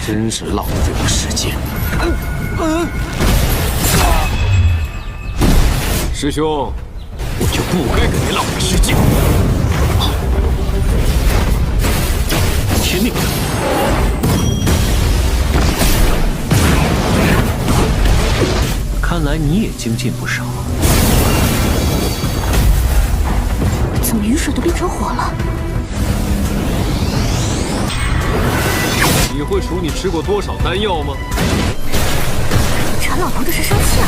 真是浪费我时间。师兄，我就不该跟你浪费时间。天命！看来你也精进不少。怎么雨水都变成火了？你会数你吃过多少丹药吗？馋老头这是生气了。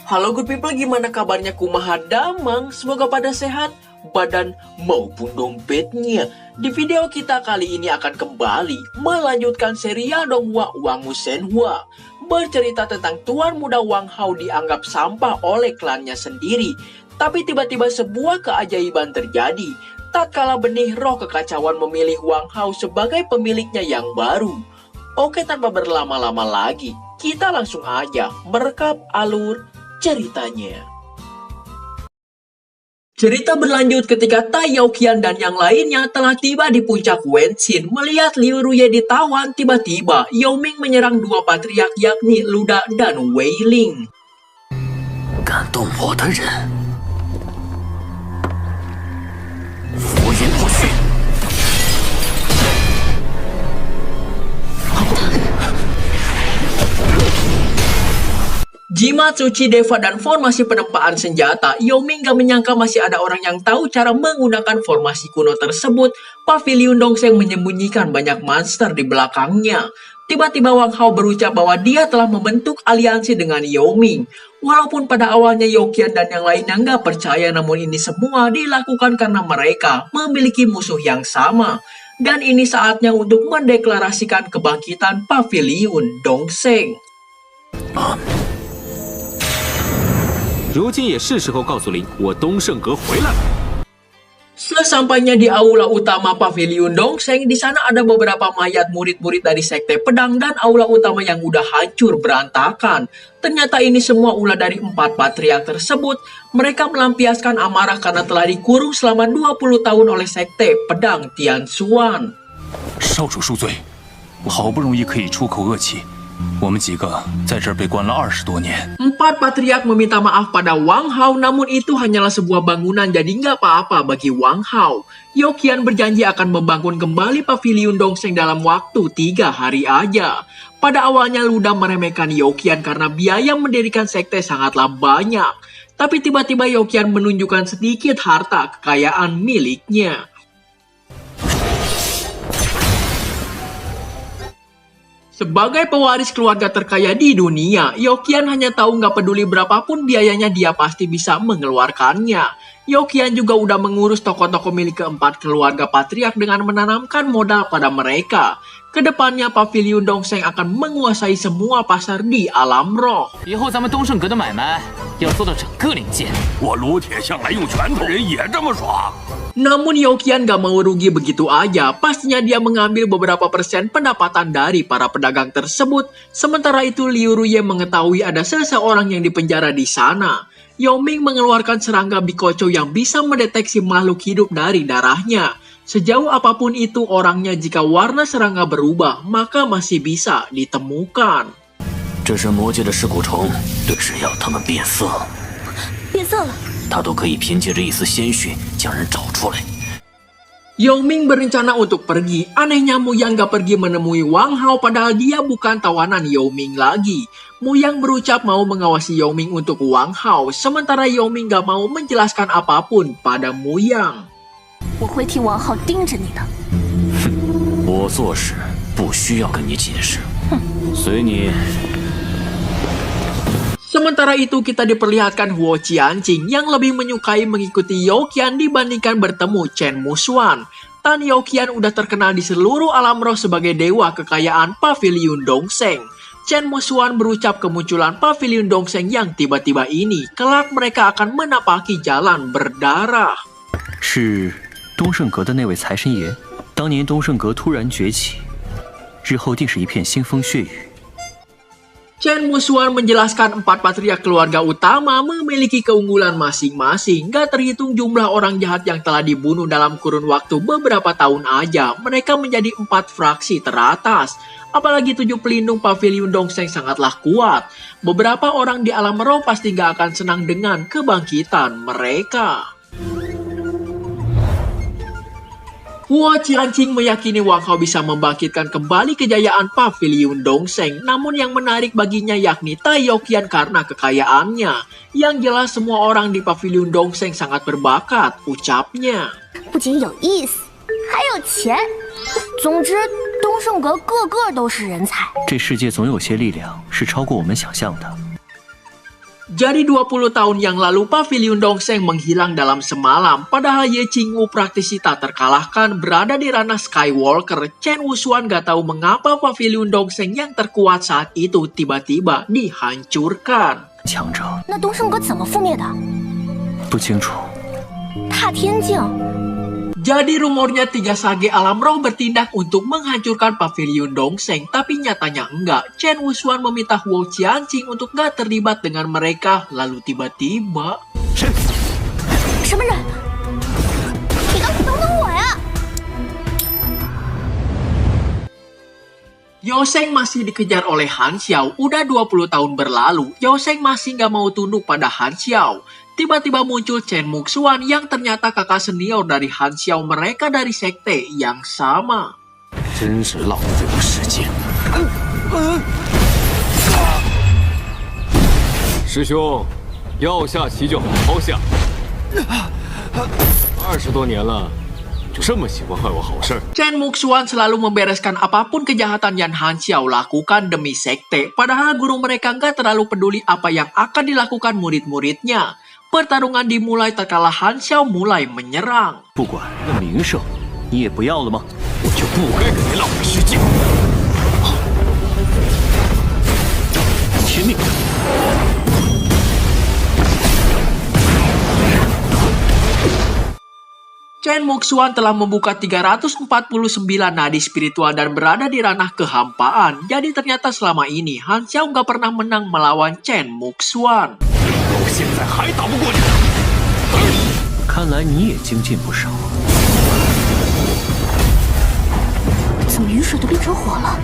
Halo good people, gimana kabarnya? Kumaha damang? Semoga pada sehat, badan maupun dompetnya. Di video kita kali ini akan kembali melanjutkan serial Donghua Wangmu Shenhua, bercerita tentang tuan muda Wang Hao dianggap sampah oleh klannya sendiri. Tapi tiba-tiba sebuah keajaiban terjadi tatkala benih roh kekacauan memilih Wang Hao sebagai pemiliknya yang baru. Oke, tanpa berlama-lama lagi, kita langsung aja merekap alur ceritanya. Cerita berlanjut ketika Tai Yaoqian dan yang lainnya telah tiba di puncak Wenxin. Melihat Liu Ruye ditawan, tiba-tiba Yao Ming menyerang dua patriark yakni Luda dan Wei Ling. 敢动我的人，佛言不虚。 Jimat suci Deva dan formasi penempaan senjata, Yao Ming gak menyangka masih ada orang yang tahu cara menggunakan formasi kuno tersebut. Pavilion Dongseng menyembunyikan banyak monster di belakangnya. Tiba-tiba Wang Hao berucap bahwa dia telah membentuk aliansi dengan Yao Ming. Walaupun pada awalnya Yaoqian dan yang lainnya nggak percaya, namun ini semua dilakukan karena mereka memiliki musuh yang sama. Dan ini saatnya untuk mendeklarasikan kebangkitan Pavilion Dongseng. 如今也是时候告诉林，我东胜阁回来了。 Sesampainya di aula utama Pavilion Dongseng, di sana ada beberapa mayat murid-murid dari Sekte Pedang dan aula utama yang udah hancur berantakan. Ternyata ini semua ulah dari 4 patriark tersebut. Mereka melampiaskan amarah karena telah dikurung selama 20 tahun oleh Sekte Pedang Tianxuan. 少主恕罪，好不容易可以出口恶气。 我们几个在这儿被关了20多年。4 patriark meminta maaf pada Wang Hao, namun itu hanyalah sebuah bangunan, jadi nggak apa-apa bagi Wang Hao. Yaoqian berjanji akan membangun kembali Pavilion Dongseng dalam waktu 3 hari aja. Pada awalnya Luda meremehkan Yaoqian karena biaya mendirikan sekte sangatlah banyak. Tapi tiba-tiba Yaoqian menunjukkan sedikit harta kekayaan miliknya. Sebagai pewaris keluarga terkaya di dunia, Yaoqian hanya tahu nggak peduli berapapun biayanya dia pasti bisa mengeluarkannya. Yaoqian juga udah mengurus toko-toko milik keempat keluarga patriark dengan menanamkan modal pada mereka. Kedepannya Pavilion Dongseng akan menguasai semua pasar di alam roh. 以后咱们东胜阁的买卖要做到整个领界。我卢铁向来用拳头，人也这么耍。 Namun Yaoqian gak mau rugi begitu aja, pastinya dia mengambil beberapa persen pendapatan dari para pedagang tersebut. Sementara itu Liu Ruye mengetahui ada seseorang yang dipenjara di sana. Yao Ming mengeluarkan serangga Bikocho yang bisa mendeteksi makhluk hidup dari darahnya. Sejauh apapun itu orangnya, jika warna serangga berubah, maka masih bisa ditemukan. 这是魔界的尸骨虫，只要它们变色，变色了。 它都可以凭借着一丝鲜血将人找出来。 Yao Ming berencana untuk pergi. Anehnya Muyang gak pergi menemui Wang Hao padahal dia bukan tawanan Yao Ming lagi. Muyang berucap mau mengawasi Yao Ming untuk Wang Hao, sementara Yao Ming gak mau menjelaskan apapun pada Muyang. 我会替王浩盯着你的。我做事不需要跟你解释。随你。 Sementara itu kita diperlihatkan Huo Qianqing yang lebih menyukai mengikuti Yaoqian dibandingkan bertemu Chen Musuan. Tan Yaoqian udah terkenal di seluruh alam roh sebagai dewa kekayaan Pavilion Dongseng. Chen Musuan berucap kemunculan Pavilion Dongseng yang tiba-tiba ini, kelak mereka akan menapaki jalan berdarah. 是东胜阁的那位财神爷，当年东胜阁突然崛起，日后定是一片腥风血雨。Chen Wuxuan menjelaskan 4 patriark keluarga utama memiliki keunggulan masing-masing. Gak terhitung jumlah orang jahat yang telah dibunuh dalam kurun waktu beberapa tahun aja. Mereka menjadi 4 fraksi teratas. Apalagi 7 pelindung pavilion Dongseng sangatlah kuat. Beberapa orang di alam roh pasti gak akan senang dengan kebangkitan mereka. Huo Qianqing meyakini Wang Hao bisa membangkitkan kembali kejayaan pavilion Dongseng. Namun yang menarik baginya yakni Tai Yoqian karena kekayaannya. Yang jelas semua orang di pavilion Dongseng sangat berbakat, ucapnya. 不仅有意思，还有钱。总之，东胜阁个个都是人才。这世界总有些力量是超过我们想象的。 Jadi 20 tahun yang lalu pavilion Dongseng menghilang dalam semalam. Padahal Ye Qingwu praktisi tak terkalahkan berada di ranah Skywalker. Chen Wuxuan gak tahu mengapa pavilion Dongseng yang terkuat saat itu tiba-tiba dihancurkan. 强者，那东胜阁怎么覆灭的？不清楚。踏天境。 Jadi rumornya 3 sage alam roh bertindak untuk menghancurkan pavilion Dongseng, tapi nyatanya enggak. Chen Wuxuan meminta Huo Qianqing untuk gak terlibat dengan mereka, lalu tiba-tiba... 什么人？你等等我呀！ Yoseng masih dikejar oleh Han Xiao. Udah 20 tahun berlalu, Yoseng masih gak mau tunduk pada Han Xiao. Tiba-tiba muncul Chen Muxuan yang ternyata kakak senior dari Han Xiao, mereka dari sekte yang sama. 真是浪费了时间。师兄，要下棋就好好下。20多年了，就这么喜欢坏我好事儿？ Chen Muxuan selalu membereskan apapun kejahatan yang Han Xiao lakukan demi sekte. Padahal guru mereka nggak terlalu peduli apa yang akan dilakukan murid-muridnya. Pertarungan dimulai terkala Han Xiao mulai menyerang. 不管那名声，你也不要了吗？我就不该跟你浪费时间。天命！ Chen Muxuan telah membuka 349 nadi spiritual dan berada di ranah kehampaan. Jadi ternyata selama ini Han Xiao nggak pernah menang melawan Chen Muxuan. 到现在还打不过你。看来你也精进不少。怎么雨水都变成火了？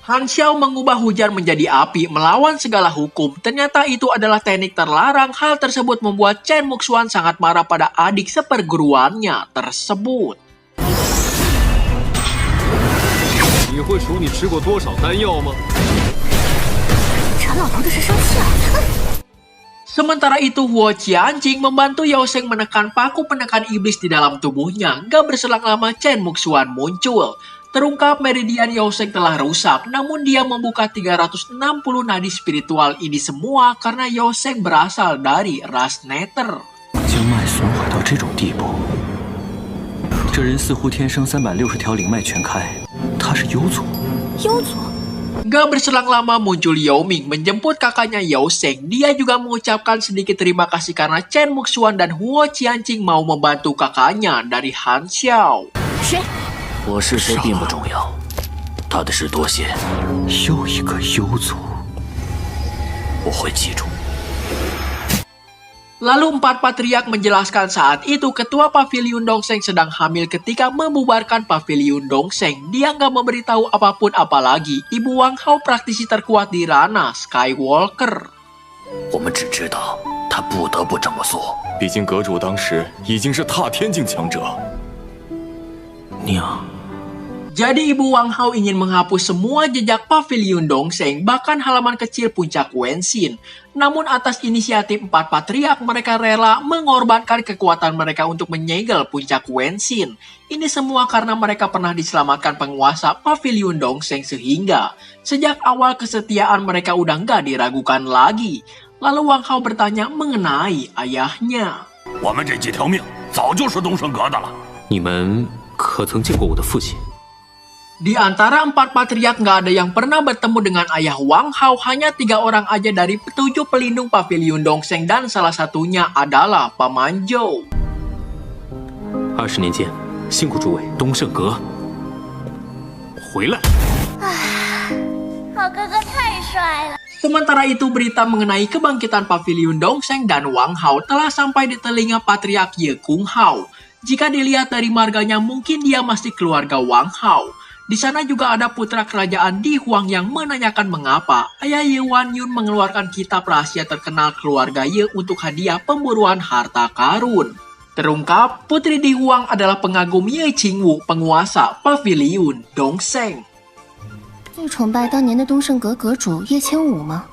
Han Xiao mengubah hujan menjadi api melawan segala hukum. Ternyata itu adalah teknik terlarang. Hal tersebut membuat Chen Muxuan sangat marah pada adik seperguruannya tersebut. 你会数你吃过多少丹药吗？ 陈老头这是生气了。 Sementara itu, Huo Qianqing membantu Yoseng menekan paku penekan iblis di dalam tubuhnya. Gak berselang lama Chen Muxuan muncul. Terungkap meridian Yoseng telah rusak, namun dia membuka 360 nadi spiritual ini semua karena Yoseng berasal dari ras Nether. 经脉损毁到这种地步，这人似乎天生360条灵脉全开。他是幽族。幽族。 Gak berselang lama muncul Yao Ming menjemput kakaknya Yoseng. Dia juga mengucapkan sedikit terima kasih karena Chen Muxuan dan Huo Qianqing mau membantu kakaknya dari Han Xiao. 谁？ 我是谁并不重要，他的事多些，又一个幽族，我会记住。 Lalu 4 patriark menjelaskan saat itu ketua pavilion Dongseng sedang hamil ketika membubarkan pavilion Dongseng. Dia nggak memberitahu apapun apalagi. Ibu Wang Hao praktisi terkuat di ranah Skywalker. 我们只知道他不得不这么做。毕竟阁主当时已经是踏天境强者。娘。 Jadi Ibu Wang Hao ingin menghapus semua jejak pavilion Dongseng, bahkan halaman kecil puncak Wenxin. Namun atas inisiatif 4 patriark, mereka rela mengorbankan kekuatan mereka untuk menyegel puncak Wenxin. Ini semua karena mereka pernah diselamatkan penguasa pavilion Dongseng sehingga sejak awal kesetiaan mereka udah nggak diragukan lagi. Lalu Wang Hao bertanya mengenai ayahnya. 我们这几条命早就是东胜阁的了。你们可曾见过我的父亲？ Di antara 4 patriark nggak ada yang pernah bertemu dengan ayah Wang Hao, hanya 3 orang aja dari 7 pelindung pavilion Dongseng dan salah satunya adalah Paman Zhou. 20年间，辛苦诸位，东胜阁回来。好哥哥太帅了。 Sementara itu berita mengenai kebangkitan Paviliun Dongseng dan Wang Hao telah sampai di telinga Patriark Ye Kung Hao. Jika dilihat dari marganya mungkin dia masih keluarga Wang Hao. Di sana juga ada putra kerajaan Di Huang yang menanyakan mengapa ayah Ye Wanyun mengeluarkan kitab rahasia terkenal keluarga Ye untuk hadiah pemburuan harta karun. Terungkap, Putri Di Huang adalah pengagum Ye Qingwu, penguasa Paviliun Dongseng. 最崇拜当年的东胜阁阁主叶千武吗？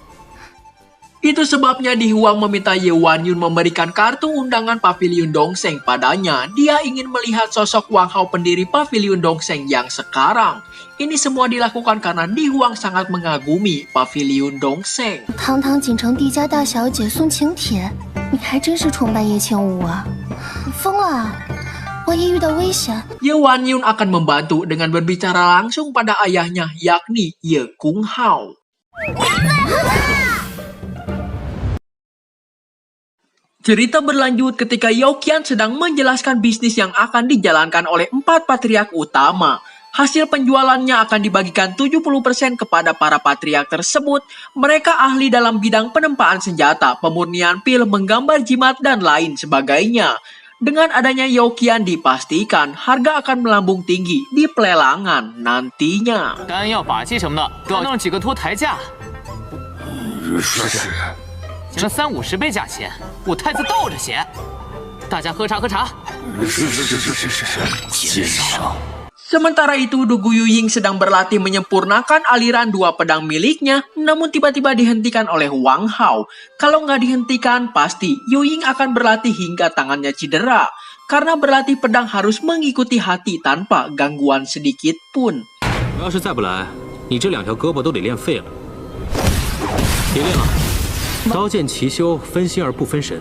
Itu sebabnya Di Huang meminta Ye Wanyun memberikan kartu undangan Paviliun Dongseng padanya. Dia ingin melihat sosok Wang Hao pendiri Paviliun Dongseng yang sekarang. Ini semua dilakukan karena Di Huang sangat mengagumi Paviliun Dongseng. 堂堂锦城帝家大小姐送请帖，你还真是崇拜叶千武啊！你疯了啊！ 万一遇到危险， Ye Wanyun akan membantu dengan berbicara langsung pada ayahnya, yakni Ye Kung Hao. Cerita berlanjut ketika Yao Qian sedang menjelaskan bisnis yang akan dijalankan oleh 4 patriark utama. Hasil penjualannya akan dibagikan 70% kepada para patriark tersebut. Mereka ahli dalam bidang penempaan senjata, pemurnian pil, menggambar jimat, dan lain sebagainya. Dengan adanya Yao Qian dipastikan harga akan melambung tinggi di pelelangan nantinya. 丹药法器什么的都要弄几个拖抬架，这30-50倍价钱，我太子倒着写。大家喝茶喝茶。奸商。 Sementara itu, Dugu Yuying sedang berlatih menyempurnakan aliran 2 pedang miliknya, namun tiba-tiba dihentikan oleh Wang Hao. Kalau nggak dihentikan, pasti Yuying akan berlatih hingga tangannya cedera. Karena berlatih pedang harus mengikuti hati tanpa gangguan sedikit pun. 我要是再不来，你这2条胳膊都得练废了。别练了，刀剑齐修，分心而不分神。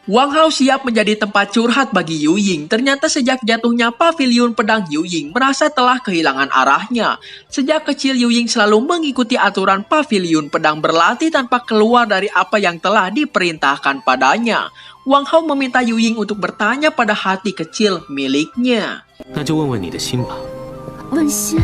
Wang Hao siap menjadi tempat curhat bagi Yuying. Ternyata sejak jatuhnya Paviliun Pedang Yuying merasa telah kehilangan arahnya. Sejak kecil Yuying selalu mengikuti aturan Paviliun Pedang berlatih tanpa keluar dari apa yang telah diperintahkan padanya. Wang Hao meminta Yuying untuk bertanya pada hati kecil miliknya. 那就问问你的心吧。问心。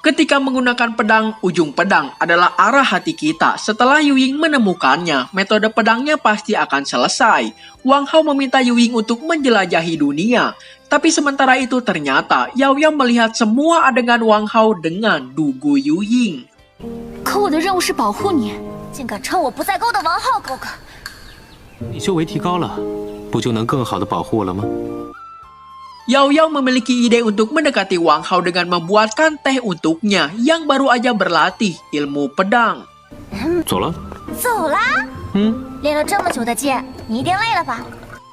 Ketika menggunakan pedang, ujung pedang adalah arah hati kita. Setelah Yuying menemukannya, metode pedangnya pasti akan selesai. Wang Hao meminta Yuying untuk menjelajahi dunia. Tapi sementara itu ternyata Yao Yang melihat semua adegan Wang Hao dengan Dugu Yuying. 可我的任务是保护你，竟敢称我不在钩的王浩哥哥！你修为提高了，不就能更好的保护我了吗？ Yao Yang memiliki ide untuk mendekati Wang Hao dengan membuatkan teh untuknya yang baru aja berlatih ilmu pedang. 走了。走啦？练了这么久的剑，你一定累了吧？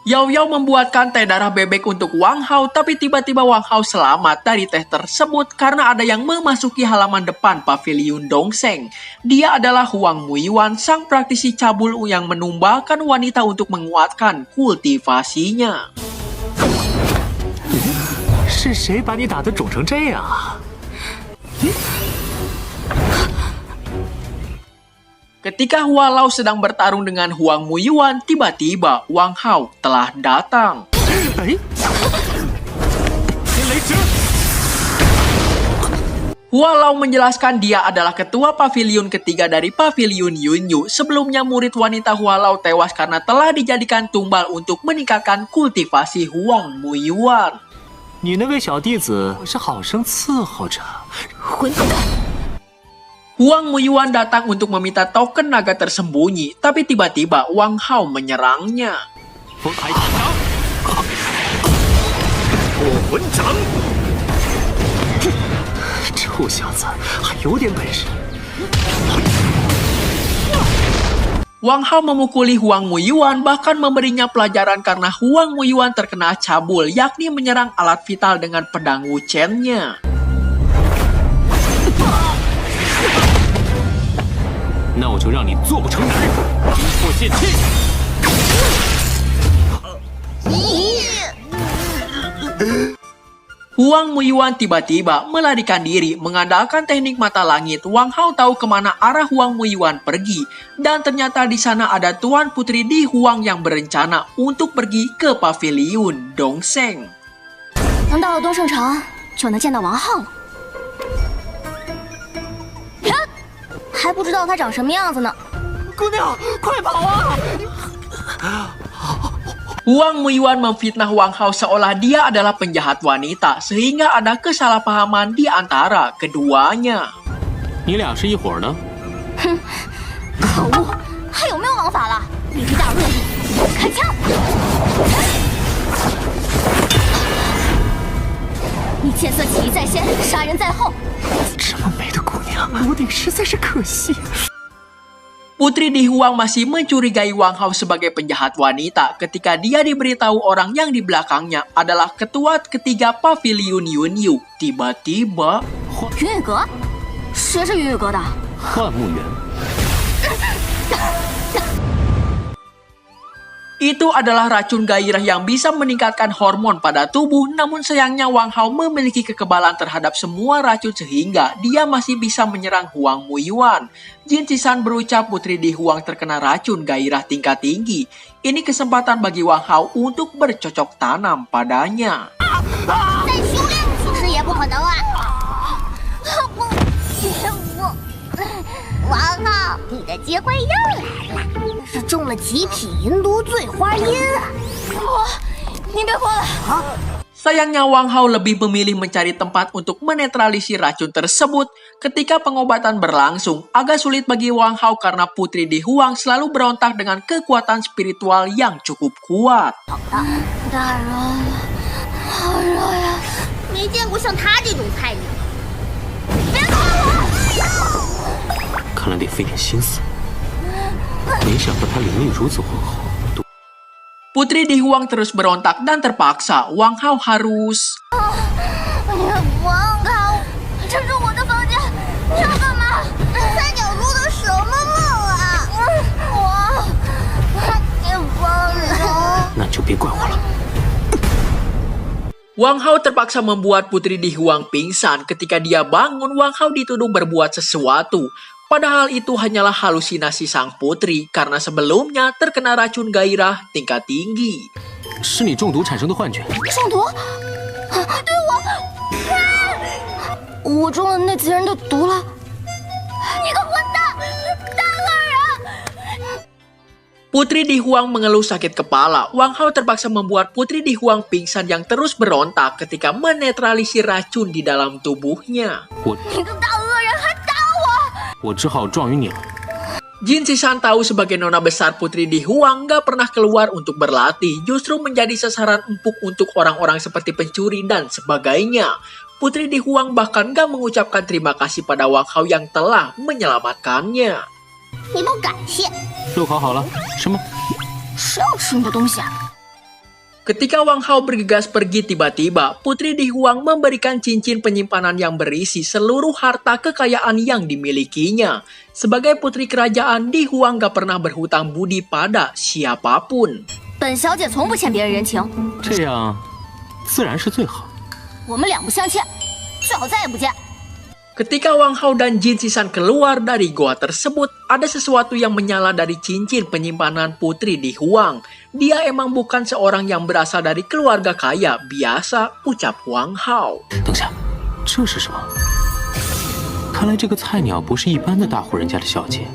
Yao Yang membuatkan teh darah bebek untuk Wang Hao, tapi tiba-tiba Wang Hao selamat dari teh tersebut karena ada yang memasuki halaman depan Paviliun Dongseng. Dia adalah Huang Muiyuan, sang praktisi cabul yang menumbalkan wanita untuk menguatkan kultivasinya. 是谁把你打得肿成这样啊？ Ketika Hua Lao sedang bertarung dengan Huang Muiyuan, tiba-tiba Wang Hao telah datang. Hua Lao menjelaskan dia adalah ketua paviliun ketiga dari Paviliun Yunyu. Sebelumnya murid wanita Hua Lao tewas karena telah dijadikan tumbal untuk meningkatkan kultivasi Huang Muiyuan. 你那位小弟子是好生伺候着。混蛋！ Huang Muiyuan datang untuk meminta token naga tersembunyi, tapi tiba-tiba Wang Hao menyerangnya. 风海体掌，火魂掌，臭小子还有点本事。 Wang Hao memukuli Huang Muiyuan, bahkan memberinya pelajaran karena Huang Muiyuan terkena cabul, yakni menyerang alat vital dengan pedang wuchen-nya. 那我就让你做不成人。阴魄剑气。 Huang Huang Muiyuan tiba-tiba melarikan diri mengandalkan teknik mata langit. Wang Hao tahu kemana arah Huang Muiyuan pergi. Dan ternyata di sana ada Tuan Putri Di Huang yang berencana untuk pergi ke paviliun Dongseng. 能到了东胜城，就能见到王浩了。还不知道他长什么样子呢。姑娘，快跑啊！ Huang Muiyuan memfitnah Wang Hao seolah dia adalah penjahat wanita, sehingga ada kesalahpahaman di antara keduanya. 你俩是一伙儿的？ 可恶，还有没有王法了？你这大恶人，开枪！你见色起意在先，杀人在后。这么美的姑娘，屋顶实在是可惜。 Putri Di Huang masih mencurigai Wang Hao sebagai penjahat wanita ketika dia diberitahu orang yang di belakangnya adalah ketua ketiga paviliun Yunyu. Tiba-tiba... 云雨阁？谁是云雨阁的？ 幻木园。 Itu adalah racun gairah yang bisa meningkatkan hormon pada tubuh, namun sayangnya Wang Hao memiliki kekebalan terhadap semua racun sehingga dia masih bisa menyerang Huang Muiyuan. Jin Zisan berucap Putri Di Huang terkena racun gairah tingkat tinggi. Ini kesempatan bagi Wang Hao untuk bercocok tanam padanya. 再修炼其实也不可能啊！王浩，你的机会又来了。 是中了极品银毒醉花阴啊！你别过来啊！ Sayangnya Wang Hao lebih memilih mencari tempat untuk menetralisir racun tersebut. Ketika pengobatan berlangsung, agak sulit bagi Wang Hao karena Putri Di Huang selalu berontak dengan kekuatan spiritual yang cukup kuat. 大人，好热呀！没见过像他这种菜鸟。别动我！ 看来得费点心思。没想到他灵力如此浑厚。 Putri Di Huang terus berontak dan terpaksa Wang Hao harus... 王浩，这是我的房间，你要干嘛？三角猪的什么梦啊？你放手！ 那就别怪我了。 Wang Hao terpaksa membuat Putri Di Huang pingsan. Ketika dia bangun, Wang Hao dituduh berbuat sesuatu. Padahal itu hanyalah halusinasi sang putri karena sebelumnya terkena racun gairah tingkat tinggi. 是你中毒产生的幻觉。中毒？对我中了那几人的毒了。你个混蛋，大恶人！ Putri Di Huang mengeluh sakit kepala. Wang Hao terpaksa membuat Putri Di Huang pingsan yang terus berontak ketika menetralisir racun di dalam tubuhnya. 你个大恶人还打我！ 我只好撞晕你了。 Jin Zisan tahu sebagai nona besar Putri Di Huang gak pernah keluar untuk berlatih, justru menjadi sasaran empuk untuk orang-orang seperti pencuri dan sebagainya. Putri Di Huang bahkan gak mengucapkan terima kasih pada Wang Hao yang telah menyelamatkannya. 你不感谢？肉烤好了，吃吗？谁要吃你的东西啊？ Ketika Wang Hao bergegas pergi tiba-tiba, Putri Di Huang memberikan cincin penyimpanan yang berisi seluruh harta kekayaan yang dimilikinya. Sebagai putri kerajaan, Di Huang gak pernah berhutang budi pada siapapun. 本小姐从不欠别人人情，这样自然是最好。我们两不相欠，最好再也不见。 Ketika Wang Hao dan Jin Zisan keluar dari goa tersebut, ada sesuatu yang menyala dari cincin penyimpanan Putri Di Huang. Dia emang bukan seorang yang berasal dari keluarga kaya biasa, ucap Wang Hao. 等下，这是什么？看来这个菜鸟不是一般的大户人家的小姐。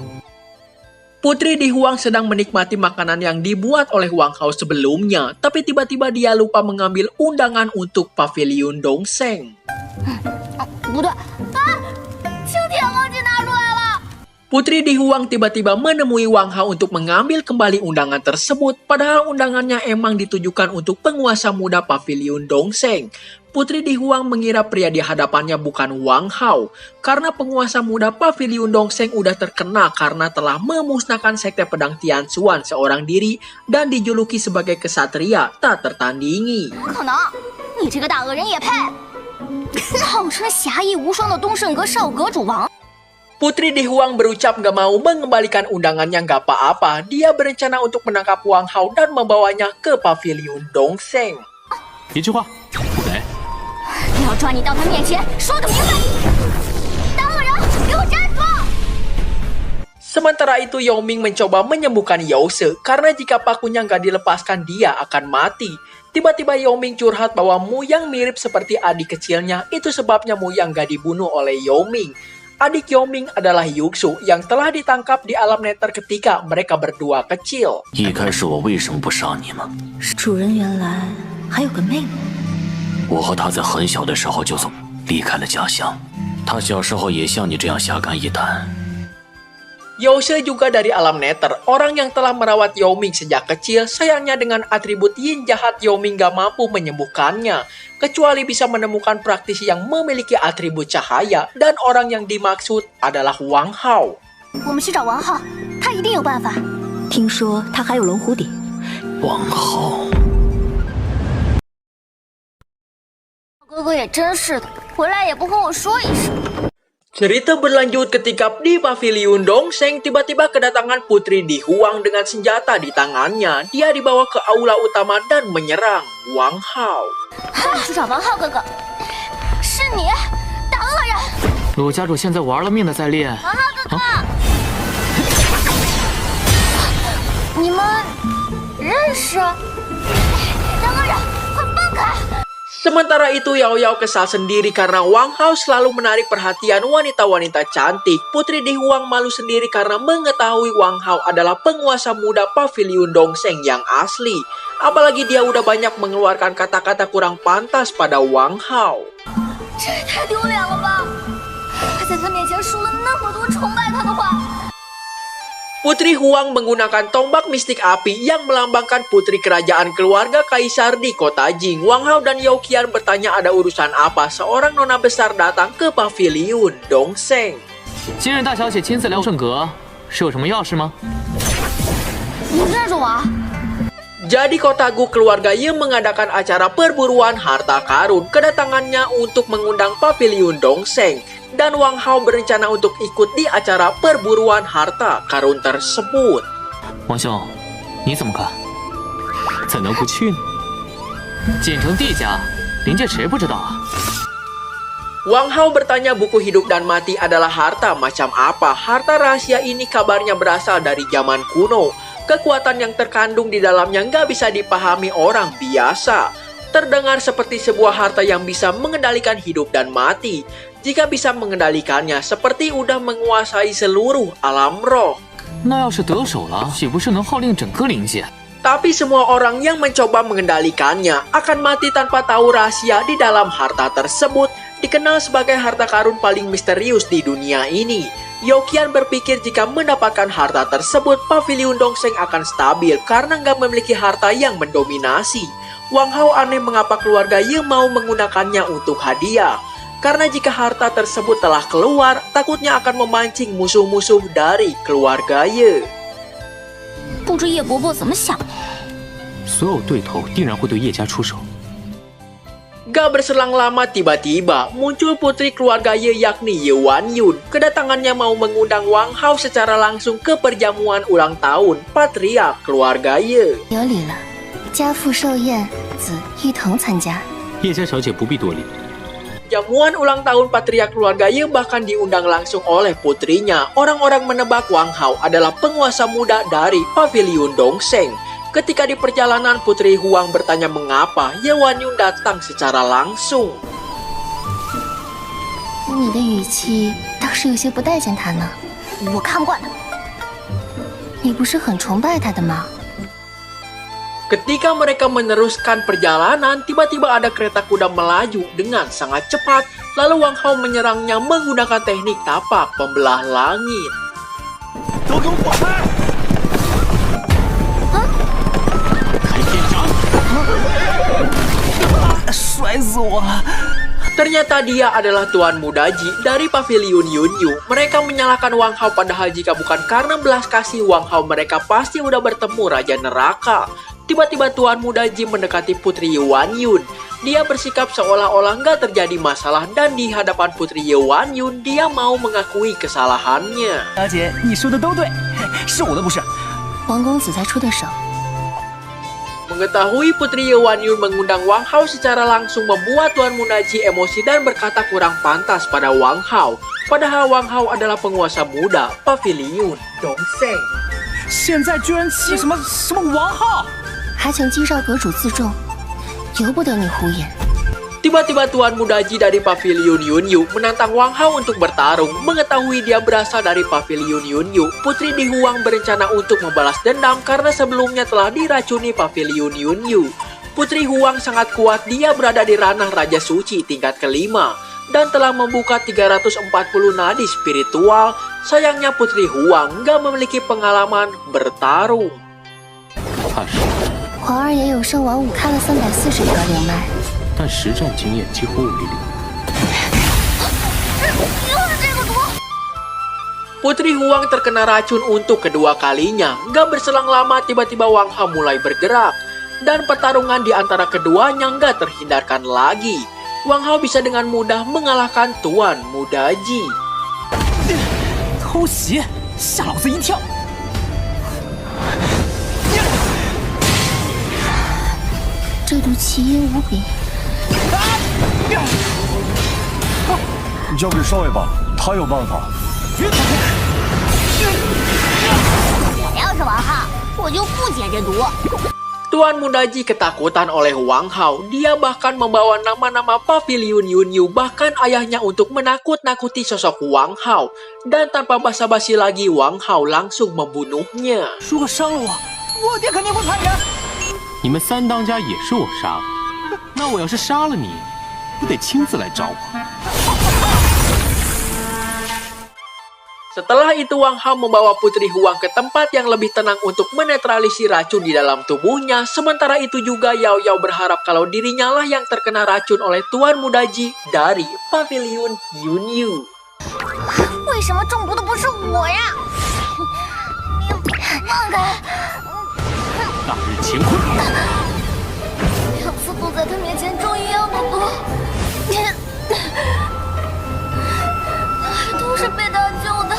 Putri Di Huang sedang menikmati makanan yang dibuat oleh Wang Hao sebelumnya, tapi tiba-tiba dia lupa mengambil undangan untuk paviliun Dongseng. 不对，啊！请帖忘记拿出来了。 Putri Di Huang tiba-tiba menemui Wang Hao untuk mengambil kembali undangan tersebut, padahal undangannya emang ditujukan untuk penguasa muda paviliun Dongseng. Putri Di Huang mengira pria di hadapannya bukan Wang Hao, karena penguasa muda paviliun Dongseng udah terkena karena telah memusnahkan sekte pedang Tianxuan seorang diri dan dijuluki sebagai kesatria tak tertandingi. 不可能，你这个大恶人也配？号称侠义无双的东胜阁少阁主王。 Putri Di Huang berucap gak mau mengembalikan undangannya gak apa-apa. Dia berencana untuk menangkap Wang Hao dan membawanya ke paviliun Dongseng. 一句话，不给。你要要抓你到他面前说个明白！大恶人，给我站住！ Sementara itu Yao-Ming mencoba menyembuhkan Yao-Se karena jika pakunya nggak dilepaskan dia akan mati. Tiba-tiba Yao-Ming curhat bahwa Mu Yang mirip seperti adik kecilnya, itu sebabnya Mu Yang nggak dibunuh oleh Yao-Ming. Adik Yao-Ming adalah Yuxu yang telah ditangkap di alam Nether ketika mereka berdua kecil. 一开始我为什么不杀你们？主人原来还有个妹妹。我和她在很小的时候就走，离开了家乡。她小时候也像你这样下敢一胆。 Yao-Se juga dari alam Nether, orang yang telah merawat Yao-Ming sejak kecil. Sayangnya dengan atribut yin jahat Yao-Ming gak mampu menyembuhkannya, kecuali bisa menemukan praktisi yang memiliki atribut cahaya, dan orang yang dimaksud adalah Wang Hao. 我们去找王浩，他一定有办法。听说他还有龙蝴蝶。王浩，哥哥也真是的，回来也不和我说一声。 Cerita berlanjut ketika di pavilion Dongseng tiba-tiba kedatangan Putri Di Huang dengan senjata di tangannya. Dia dibawa ke aula utama dan menyerang Wang Hao. 去找王浩哥哥，是你，大恶人！陆家主现在玩了命的在练。王浩哥哥，你们认识？大恶人，快放开！ Sementara itu Yao Yao kesal sendiri karena Wang Hao selalu menarik perhatian wanita-wanita cantik. Putri Di Huang malu sendiri karena mengetahui Wang Hao adalah penguasa muda pavilion Dongseng yang asli. Apalagi dia udah banyak mengeluarkan kata-kata kurang pantas pada Wang Hao. 这也太丢脸了吧！还在他面前说了那么多崇拜他的话。 Putri Huang menggunakan tombak mistik api yang melambangkan putri kerajaan keluarga kaisar di kota Jing. Wang Hao dan Yao Qian bertanya ada urusan apa seorang nona besar datang ke pavilion Dongseng. 今日大小姐亲自来圣阁，是有什么要事吗？你认识我？ Jadi kota Gu keluarga yang mengadakan acara perburuan harta karun. Kedatangannya untuk mengundang pavilion Dongseng. Dan Wang Hao berencana untuk ikut di acara perburuan harta karun tersebut. 王兄，你怎么看？怎能不去呢？锦城帝家，灵界谁不知道啊？ Wang Hao bertanya buku hidup dan mati adalah harta macam apa. Harta rahasia ini kabarnya berasal dari zaman kuno. Kekuatan yang terkandung di dalamnya nggak bisa dipahami orang biasa. Terdengar seperti sebuah harta yang bisa mengendalikan hidup dan mati. Jika bisa mengendalikannya, seperti udah menguasai seluruh alam roh. 那要是得手了，岂不是能号令整个灵界？ Tapi semua orang yang mencoba mengendalikannya akan mati tanpa tahu rahasia di dalam harta tersebut. Dikenal sebagai harta karun paling misterius di dunia ini. Yao Qian berpikir jika mendapatkan harta tersebut, pavilion Dongseng akan stabil karena nggak memiliki harta yang mendominasi. Wang Hao aneh mengapa keluarga Ye mau menggunakannya untuk hadiah. Karena jika harta tersebut telah keluar, takutnya akan memancing musuh-musuh dari keluarga Ye. 不知叶伯伯怎么想的？所有对头定然会对叶家出手。 Gak berselang lama tiba-tiba muncul putri keluarga Ye yakni Ye Wanyun. Kedatangannya mau mengundang Wang Hao secara langsung ke perjamuan ulang tahun patriark keluarga Ye. 有礼了，家父寿宴，子一同参加。叶家小姐不必多礼。 Jamuan ulang tahun patriark keluarga Ye bahkan diundang langsung oleh putrinya. Orang-orang menebak Wang Hao adalah penguasa muda dari pavilion Dongseng. Ketika di perjalanan, Putri Huang bertanya mengapa Ye Wanyun datang secara langsung. 你的语气倒是有些不待见他呢，我看不惯他。你不是很崇拜他的吗？ Ketika mereka meneruskan perjalanan, tiba-tiba ada kereta kuda melaju dengan sangat cepat. Lalu Wang Hao menyerangnya menggunakan teknik tapak pembelah langit. 都给我滚开！开天斩！摔死我了！ Ternyata dia adalah Tuan Mudaji dari pavilion Yunyu. Mereka menyalahkan Wang Hao padahal jika bukan karena belas kasih Wang Hao mereka pasti udah bertemu Raja Neraka. Tiba-tiba Tuan Mudaji mendekati Putri Ye Wanyun. Dia bersikap seolah-olah nggak terjadi masalah dan di hadapan Putri Ye Wanyun dia mau mengakui kesalahannya. 小姐，你说的都对，是我的不是。王公子才出的手。Mengetahui Putri Ye Wanyun mengundang Wang Hao secara langsung membuat Tuan Mudaji emosi dan berkata kurang pantas pada Wang Hao. Padahal Wang Hao adalah penguasa muda Pavilion Dongseng. 现在居然欺什么王浩？还请姬少阁主自重，由不得你胡言。 Tiba-tiba Tuan Mudaji dari Pavilion Yunyu menantang Wang Hao untuk bertarung. Mengetahui dia berasal dari Pavilion Yunyu, Putri Di Huang berencana untuk membalas dendam karena sebelumnya telah diracuni Pavilion Yunyu. Putri Huang sangat kuat, dia berada di ranah Raja Suci tingkat kelima dan telah membuka 340 nadi spiritual. Sayangnya Putri Huang gak memiliki pengalaman bertarung. 皇儿也有圣王五开了340条灵脉。 但实战经验几乎为零。又是这个毒！ Putri Huang terkena racun untuk kedua kalinya. Gak berselang lama tiba-tiba Wang Hao mulai bergerak. Dan pertarungan di antara keduanya gak terhindarkan lagi. Wang Hao bisa dengan mudah mengalahkan Tuan Mudaji. 偷袭，吓老子一跳！ 这毒奇阴无比。 交给少爷吧，他有办法。我要是王浩，我就不解这毒。 Tuan Mudaji ketakutan oleh Wang Hao. Dia bahkan membawa nama-nama Pavilion Yunyu, bahkan ayahnya untuk menakut-nakuti sosok Wang Hao. Dan tanpa basa-basi lagi, Wang Hao langsung membunuhnya. 如果伤了我爹肯定会判人。 你们三当家也是我杀的，那我要是杀了你，不得亲自来找我？ Setelah itu Wang Hao membawa Putri Huang ke tempat yang lebih tenang untuk menetralisir racun di dalam tubuhnya. Sementara itu juga Yao Yao berharap kalau dirinya lah yang terkena racun oleh Tuan Mudaji dari Pavilion Yunyu. 为什么中毒的不是我呀？你放开！ 大日乾坤， 2次毒在他面前中一样的毒，都是被他救的。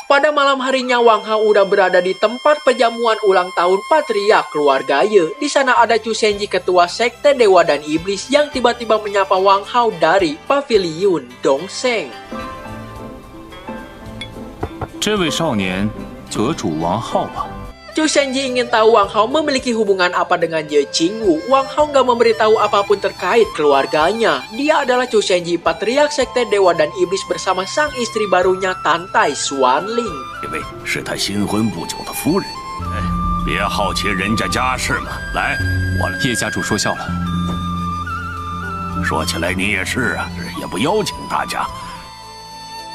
Pada malam harinya Wang Hao udah berada di tempat perjamuan ulang tahun Patriark keluarga Ye. Di sana ada Chu Senji, ketua sekte Dewa dan Iblis, yang tiba-tiba menyapa Wang Hao dari Pavilion Dongseng. 这位少年，阁主王浩吧？ Chu Senji ingin tahu Wang Hao memiliki hubungan apa dengan Ye Qingwu. Wang Hao nggak memberitahu apapun terkait keluarganya. Dia adalah Chu Senji, Patriark sekte Dewa dan Iblis bersama sang istri barunya Tantai Xuanling. 这位是他新婚不久的夫人。哎，别好奇人家家事嘛。来，我来。叶家主说笑了。说起来你也是啊，也不邀请大家。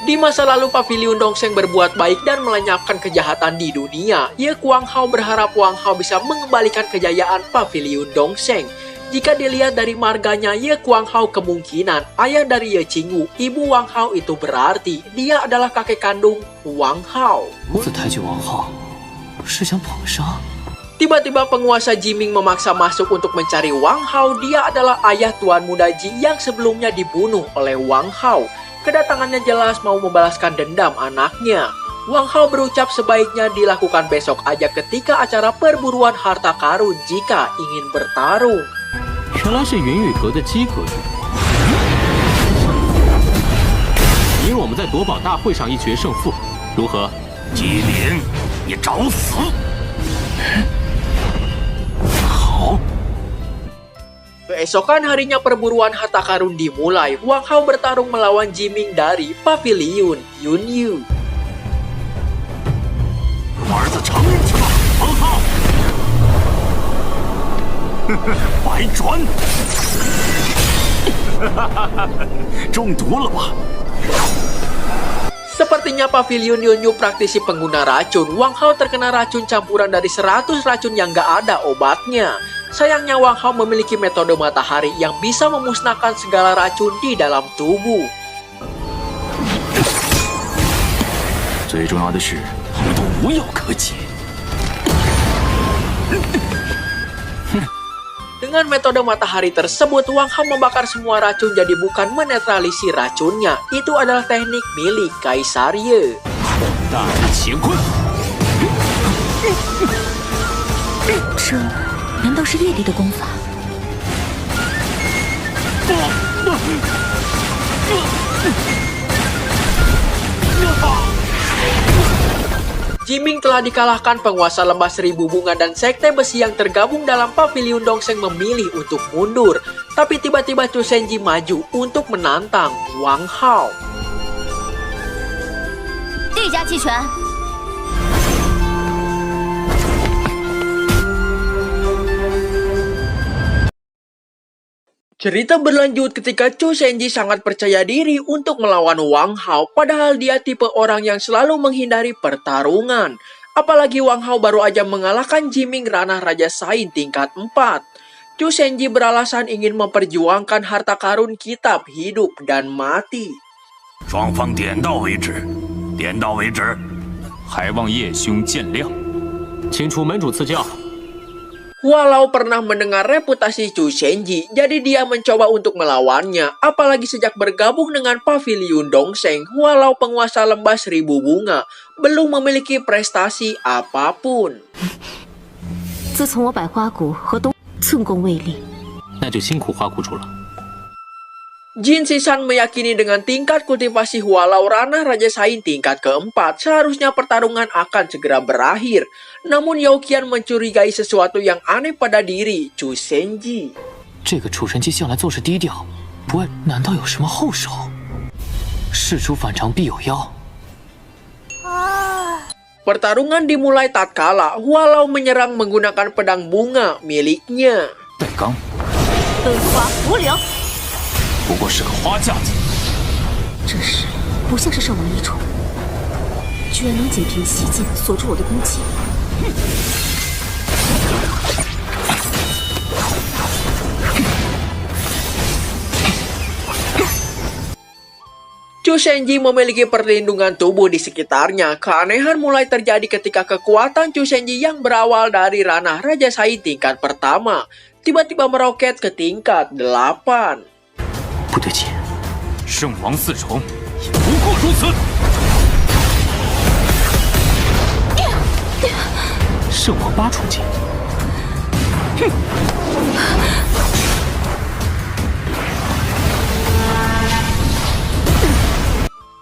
Di masa lalu Pavilion Dongseng berbuat baik dan melenyapkan kejahatan di dunia. Ye Wang Hao berharap Wang Hao bisa mengembalikan kejayaan Pavilion Dongseng. Jika dilihat dari marganya, Ye Wang Hao kemungkinan ayah dari Ye Qingwu. Ibu Wang Hao itu berarti dia adalah kakek kandung Wang Hao. 自抬举王浩，是想捧杀？ Tiba-tiba penguasa Jiming memaksa masuk untuk mencari Wang Hao. Dia adalah ayah Tuan Mudaji yang sebelumnya dibunuh oleh Wang Hao. Kedatangannya jelas mau membalaskan dendam anaknya. Wang Hao berucap sebaiknya dilakukan besok aja ketika acara perburuan harta karun jika ingin bertarung. 原来是云雨阁的姬阁主，明日我们在夺宝大会上一决胜负，如何？吉林，你找死！好。 Keesokan harinya perburuan harta karun dimulai. Wang Hao bertarung melawan Jiming dari Pavilion Yunyu. 儿子承认去吧，王浩。白转，中毒了吧？ Sepertinya Pavilion Yunyu praktisi pengguna racun. Wang Hao terkena racun campuran dari 100 racun yang gak ada obatnya. Sayangnya Wang Hao memiliki metode matahari yang bisa memusnahkan segala racun di dalam tubuh. 最重要的是，我们都无药可解。 Dengan metode matahari tersebut, Wang Hao membakar semua racun jadi bukan menetralisir racunnya. Itu adalah teknik milik Kaisar Ye. 大日乾坤，这难道是叶帝的功法？ Jiming telah dikalahkan penguasa lembah seribu bunga dan sekte besi yang tergabung dalam pavilion Dongseng memilih untuk mundur. Tapi tiba-tiba Chu Shenji maju untuk menantang Wang Hao. 帝家弃权。 Cerita berlanjut ketika Chu Shenji sangat percaya diri untuk melawan Wang Hao, padahal dia tipe orang yang selalu menghindari pertarungan. Apalagi Wang Hao baru aja mengalahkan Jiming ranah Raja Sain tingkat 4. Chu Shenji beralasan ingin memperjuangkan harta karun kitab hidup dan mati. 双方点到为止，点到为止，还望叶兄见谅。请出门主赐教。 Walau pernah mendengar reputasi Chu Shenji, jadi dia mencoba untuk melawannya. Apalagi sejak bergabung dengan pavilion Dongseng, walau penguasa lembah seribu bunga, belum memiliki prestasi apapun. 自从我百花谷和东寸功未立，那就辛苦花谷主了。 Jin Sisan meyakini dengan tingkat kultivasi walau ranah Raja Sain tingkat keempat, seharusnya pertarungan akan segera berakhir. Namun Yao Qian mencurigai sesuatu yang aneh pada diri Chu Shenji. 这个楚神姬向来做事低调，不会难道有什么后手？事出反常必有妖。 Pertarungan dimulai tatkala walau menyerang menggunakan pedang bunga miliknya. 带刚，本华无灵。 不过是个花架子。这时不像是圣王遗宠，居然能仅凭袭击锁住我的攻击。 Chu Shenji memiliki perlindungan tubuh di sekitarnya. Keanehan mulai terjadi ketika kekuatan Chu Shenji yang berawal dari ranah Raja Sain tingkat pertama tiba-tiba meroket ke tingkat 8. 不对劲，圣王四重也不过如此。圣王八重境，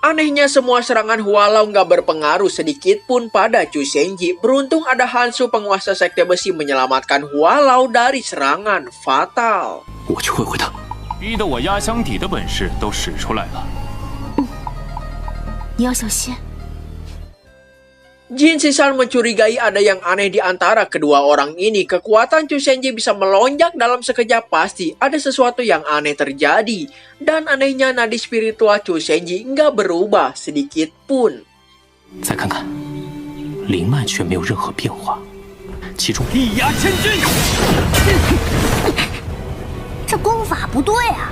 Anehnya semua serangan Hualau nggak berpengaruh sedikit pun pada Chu Shenji. Beruntung ada Hansu penguasa sekte besi menyelamatkan Hualau dari serangan fatal. 我去会会他。 逼得我压箱底的本事都使出来了。你要小心。 Jin Sisan mencurigai ada yang aneh di antara kedua orang ini. Kekuatan Chu Shenji bisa melonjak dalam sekejap, pasti ada sesuatu yang aneh terjadi. Dan anehnya nadi spiritual Chu Shenji nggak berubah sedikit pun. 再看看，灵脉却没有任何变化，其中力压千钧，这功法不对啊！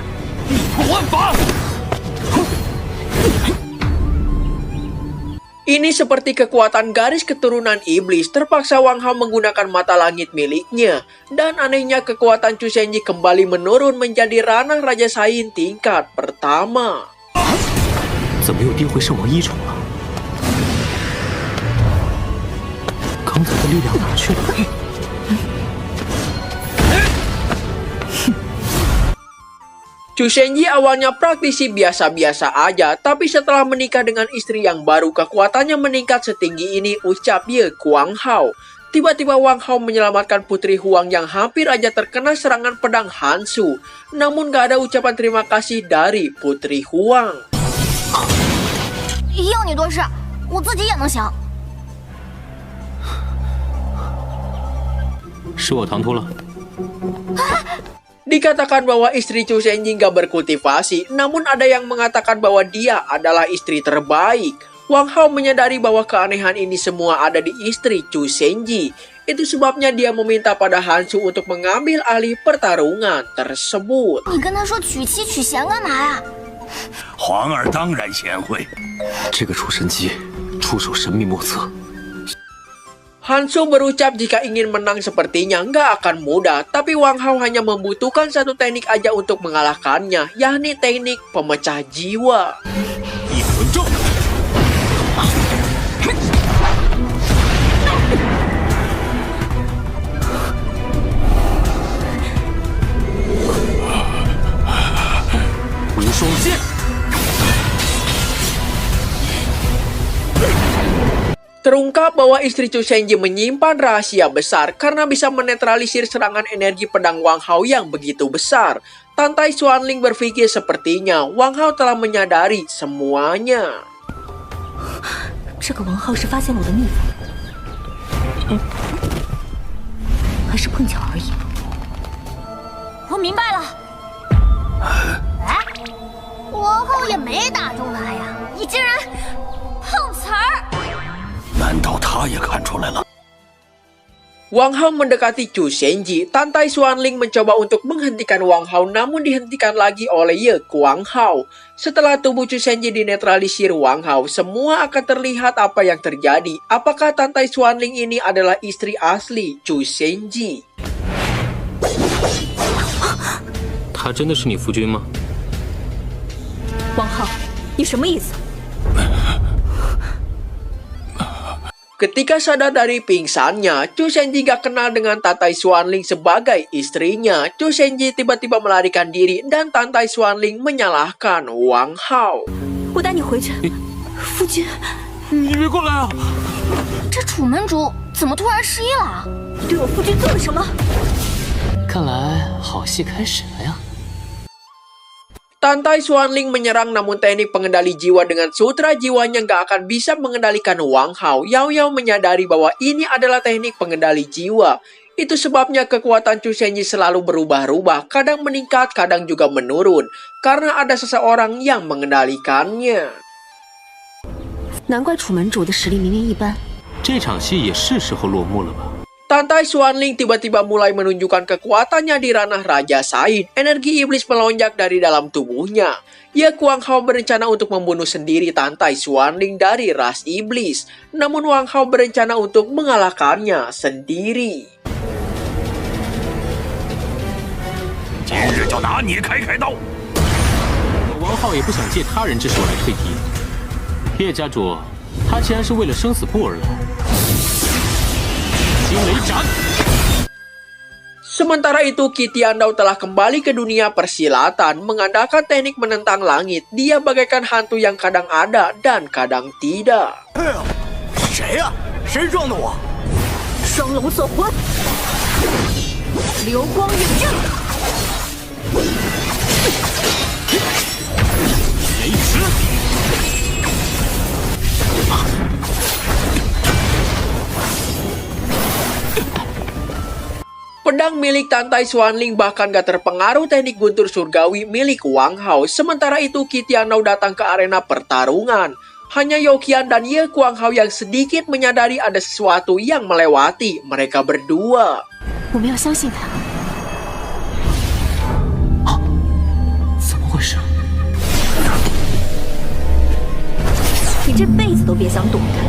力破万法。 Ini seperti kekuatan garis keturunan iblis. Terpaksa Wang Hao menggunakan mata langit miliknya. Dan anehnya kekuatan Chu Shenji kembali menurun menjadi ranah Raja Sain tingkat pertama. 怎么又跌回圣王一宠了？刚才的力量哪去了？ Chu Shenji awalnya praktisi biasa-biasa aja, tapi setelah menikah dengan istri yang baru, kekuatannya meningkat setinggi ini, ucap Ye Kuang Hao. Tiba-tiba Wang Hao menyelamatkan Putri Huang yang hampir aja terkena serangan pedang Hansu. Namun gak ada ucapan terima kasih dari Putri Huang. 要你多事，我自己也能行。是我唐突了。 Dikatakan bahwa istri Chu Shenji nggak berkultivasi, namun ada yang mengatakan bahwa dia adalah istri terbaik. Wang Hao menyadari bahwa keanehan ini semua ada di istri Chu Shenji. Itu sebabnya dia meminta pada Hansu untuk mengambil alih pertarungan tersebut. 你跟他说娶妻娶贤干嘛呀？ 皇儿当然贤惠。这个楚神姬出手神秘莫测。 Hansu berucap jika ingin menang sepertinya nggak akan mudah, tapi Wang Hao hanya membutuhkan satu teknik aja untuk mengalahkannya, yakni teknik pemecah jiwa. 一魂咒。 我 Terungkap bahwa istri Chu Shenji menyimpan rahasia besar karena bisa menetralisir serangan energi pedang Wang Hao yang begitu besar. Tan Tai Xuanling berpikir sepertinya Wang Hao telah menyadari semuanya. 这个王浩是发现了我的秘法，还是碰巧而已？我明白了。哎，王浩也没打中他呀，你竟然碰瓷儿！ 难道他也看出来了？ Wang Hao mendekati Chu Shenji. Tan Tai Xuanling mencoba untuk menghentikan Wang Hao, namun dihentikan lagi oleh Ye Guang Hao. Setelah tubuh Chu Shenji dinetralisir Wang Hao, semua akan terlihat apa yang terjadi. Apakah Tan Tai Xuanling ini adalah istri asli Chu Shenji? 他真的是你夫君吗？王浩，你什么意思？ Ketika sadar dari pingsannya, Chu Shenji gak kenal dengan Tan Tai Xuanling sebagai istrinya. Chu Shenji tiba-tiba melarikan diri dan Tan Tai Xuanling menyalahkan Wang Hao. 我带你回去，夫君。你别过来啊！这楚门主怎么突然失忆了？你对我夫君做了什么？看来好戏开始了呀。 Tan Tai Xuanling menyerang, namun teknik pengendali jiwa dengan sutra jiwanya gak akan bisa mengendalikan Wang Hao. Yao Yao menyadari bahwa ini adalah teknik pengendali jiwa. Itu sebabnya kekuatan Chu Shenji selalu berubah-ubah, kadang meningkat, kadang juga menurun, karena ada seseorang yang mengendalikannya. 难怪楚门主的实力明明一般。这场戏也是时候落幕了吧？ Tan Tai Xuanling tiba-tiba mulai menunjukkan kekuatannya di ranah Raja Sain. Energi iblis melonjak dari dalam tubuhnya. Ye Guang Hao berencana untuk membunuh sendiri Tan Tai Xuanling dari ras iblis. Namun Wang Hao berencana untuk mengalahkannya sendiri. 今日就拿你开开刀！王浩也不想借他人之手来退敌。叶家主，他既然是为了生死簿而来。 惊雷斩。 Sementara itu, Qi Tiandao telah kembali ke dunia persilatan. Mengandalkan teknik menentang langit, dia bagaikan hantu yang kadang ada dan kadang tidak. 谁呀？谁撞的我？双龙锁魂，流光影刃，雷池。 Pedang milik Tan Tai Xuanling bahkan gak terpengaruh teknik guntur surgawi milik Wang Hao. Sementara itu, Qi Tiandao datang ke arena pertarungan. Hanya Youqian dan Ye Guang Hao yang sedikit menyadari ada sesuatu yang melewati mereka berdua. 我们要相信他。怎么回事？你这辈子都别想躲开。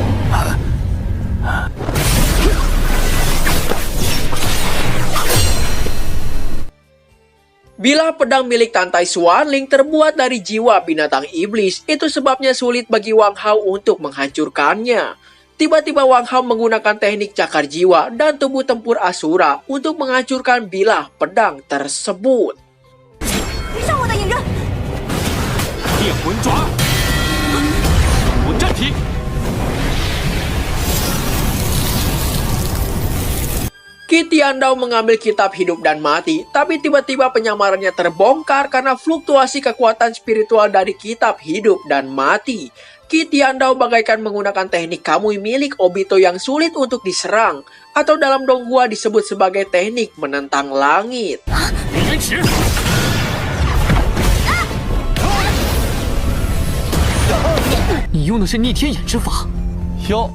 Bila pedang milik Tan Tai Xuanling terbuat dari jiwa binatang iblis, itu sebabnya sulit bagi Wang Hao untuk menghancurkannya. Tiba-tiba Wang Hao menggunakan teknik cakar jiwa dan tubuh tempur Asura untuk menghancurkan bilah pedang tersebut. 闭上我的隐刃！猎魂爪，我战体。 Qi Tiandao mengambil kitab hidup dan mati, tapi tiba-tiba penyamarannya terbongkar karena fluktuasi kekuatan spiritual dari kitab hidup dan mati. Qi Tiandao bagaikan menggunakan teknik kamui milik Obito yang sulit untuk diserang, atau dalam Donghua disebut sebagai teknik menentang langit. 雷池。 你用的是逆天眼之法。哟，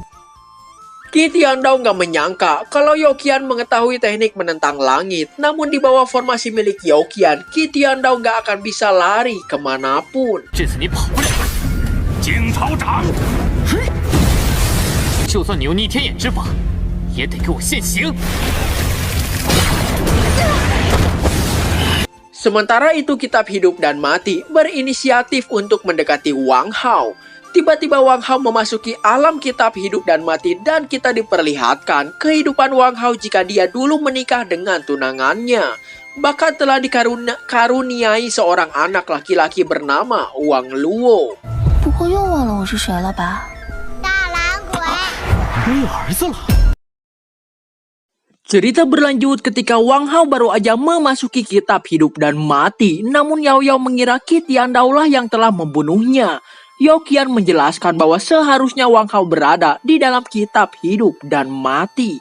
Qi Tiandao nggak menyangka kalau Youqian mengetahui teknik menentang langit. Namun di bawah formasi milik Youqian, Qi Tiandao nggak akan bisa lari kemanapun. 这次你跑不了。惊涛掌。就算你用逆天眼之法，也得给我现形。 Sementara itu kitab hidup dan mati berinisiatif untuk mendekati Wang Hao. Tiba-tiba Wang Hao memasuki alam kitab hidup dan mati dan kita diperlihatkan kehidupan Wang Hao jika dia dulu menikah dengan tunangannya. Bahkan telah dikaruniai seorang anak laki-laki bernama Wang Luo. 不会又忘了我是谁了吧？大懒鬼，我有儿子了。 Cerita berlanjut ketika Wang Hao baru aja memasuki kitab hidup dan mati, namun Yao Yao mengira Qi Tiandao lah yang telah membunuhnya. Yao Qian menjelaskan bahwa seharusnya Wang Hao berada di dalam kitab hidup dan mati.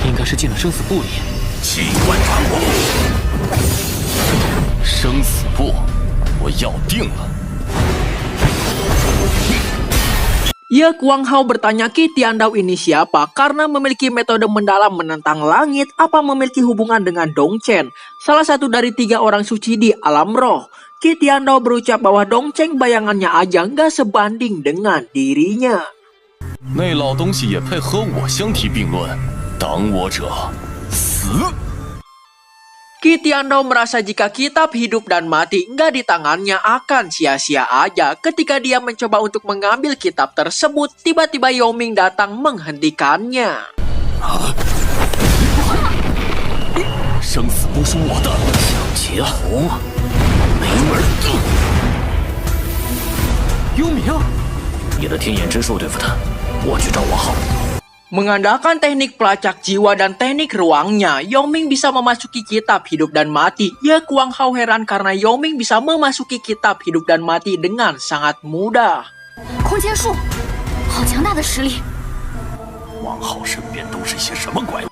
应该是进了生死簿里。机关斩我！生死簿，我要定了。 Wang Hao bertanya Qi Tiandao ini siapa karena memiliki metode mendalam menentang langit apa memiliki hubungan dengan Dong Chen, salah satu dari 3 orang suci di alam roh. Qi Tiandao berucap bahwa Dong Chen bayangannya aja nggak sebanding dengan dirinya. 那老东西也配和我相提并论？挡我者死！ Qi Tiandao merasa jika kitab hidup dan mati nggak di tangannya akan sia-sia aja. Ketika dia mencoba untuk mengambil kitab tersebut, tiba-tiba Yao Ming datang menghentikannya. 生死簿是我的，抢劫红，没门儿！幽冥，你的天眼之术对付他，我去找王浩。 Mengandalkan teknik pelacak jiwa dan teknik ruangnya, Yao Ming bisa memasuki kitab hidup dan mati. Wang Hao heran karena Yao Ming bisa memasuki kitab hidup dan mati dengan sangat mudah. 空间术，好强大的实力！ 王浩身边都是些什么怪物？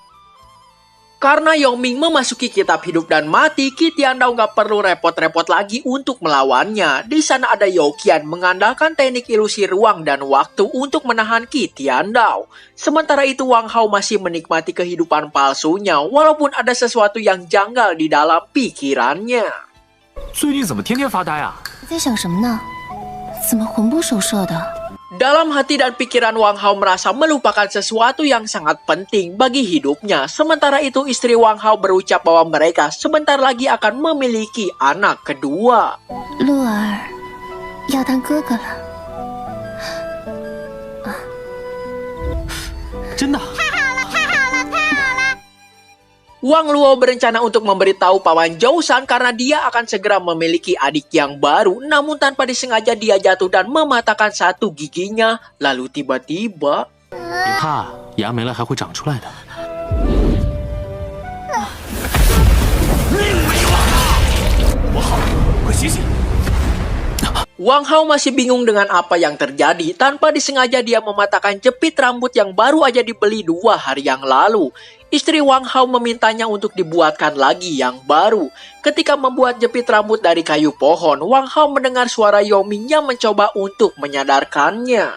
Karena Yao Ming memasuki kitab hidup dan mati, Qi Tiandao nggak perlu repot-repot lagi untuk melawannya. Di sana ada Yao Qian mengandalkan teknik ilusi ruang dan waktu untuk menahan Qi Tiandao. Sementara itu Wang Hao masih menikmati kehidupan palsunya, walaupun ada sesuatu yang janggal di dalam pikirannya. 最近怎么天天发呆啊？你在想什么呢？怎么魂不守舍的？ Dalam hati dan pikiran Wang Hao merasa melupakan sesuatu yang sangat penting bagi hidupnya. Sementara itu istri Wang Hao berucap bahwa mereka sebentar lagi akan memiliki anak kedua. 鹿儿要当哥哥了。真的？ Wang Luo berencana untuk memberitahu Paman Zhousan karena dia akan segera memiliki adik yang baru. Namun tanpa disengaja dia jatuh dan mematahkan satu giginya. Lalu tiba-tiba... 别怕，牙没了还会长出来的。王浩，快醒醒！ Wang Hao masih bingung dengan apa yang terjadi. Tanpa disengaja dia mematahkan jepit rambut yang baru aja dibeli 2 hari yang lalu. Istri Wang Hao memintanya untuk dibuatkan lagi yang baru. Ketika membuat jepit rambut dari kayu pohon, Wang Hao mendengar suara Yao Ming yang mencoba untuk menyadarkannya.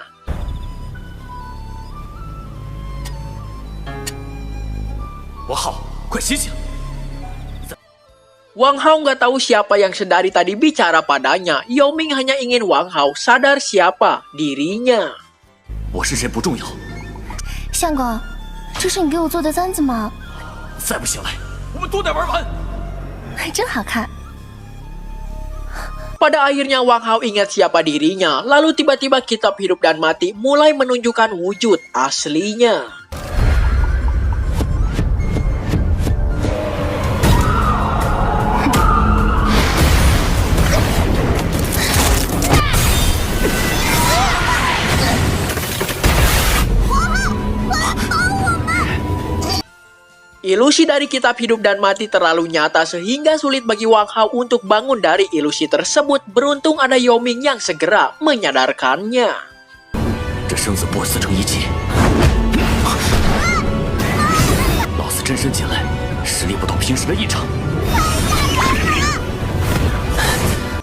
Wang Hao，快醒醒！ Wang Hao nggak tahu siapa yang sedari tadi bicara padanya. Yao Ming hanya ingin Wang Hao sadar siapa dirinya. 我是谁不重要，相公，这是你给我做的簪子吗？再不醒来，我们多点玩完。真好看。 Pada akhirnya Wang Hao ingat siapa dirinya. Lalu tiba-tiba kitab hidup dan mati mulai menunjukkan wujud aslinya. Ilusi dari kitab hidup dan mati terlalu nyata sehingga sulit bagi Wang Hao untuk bangun dari ilusi tersebut. Beruntung ada Yao Ming yang segera menyadarkannya. 这生死簿撕成一截，老子真身前来，实力不到平时的一场。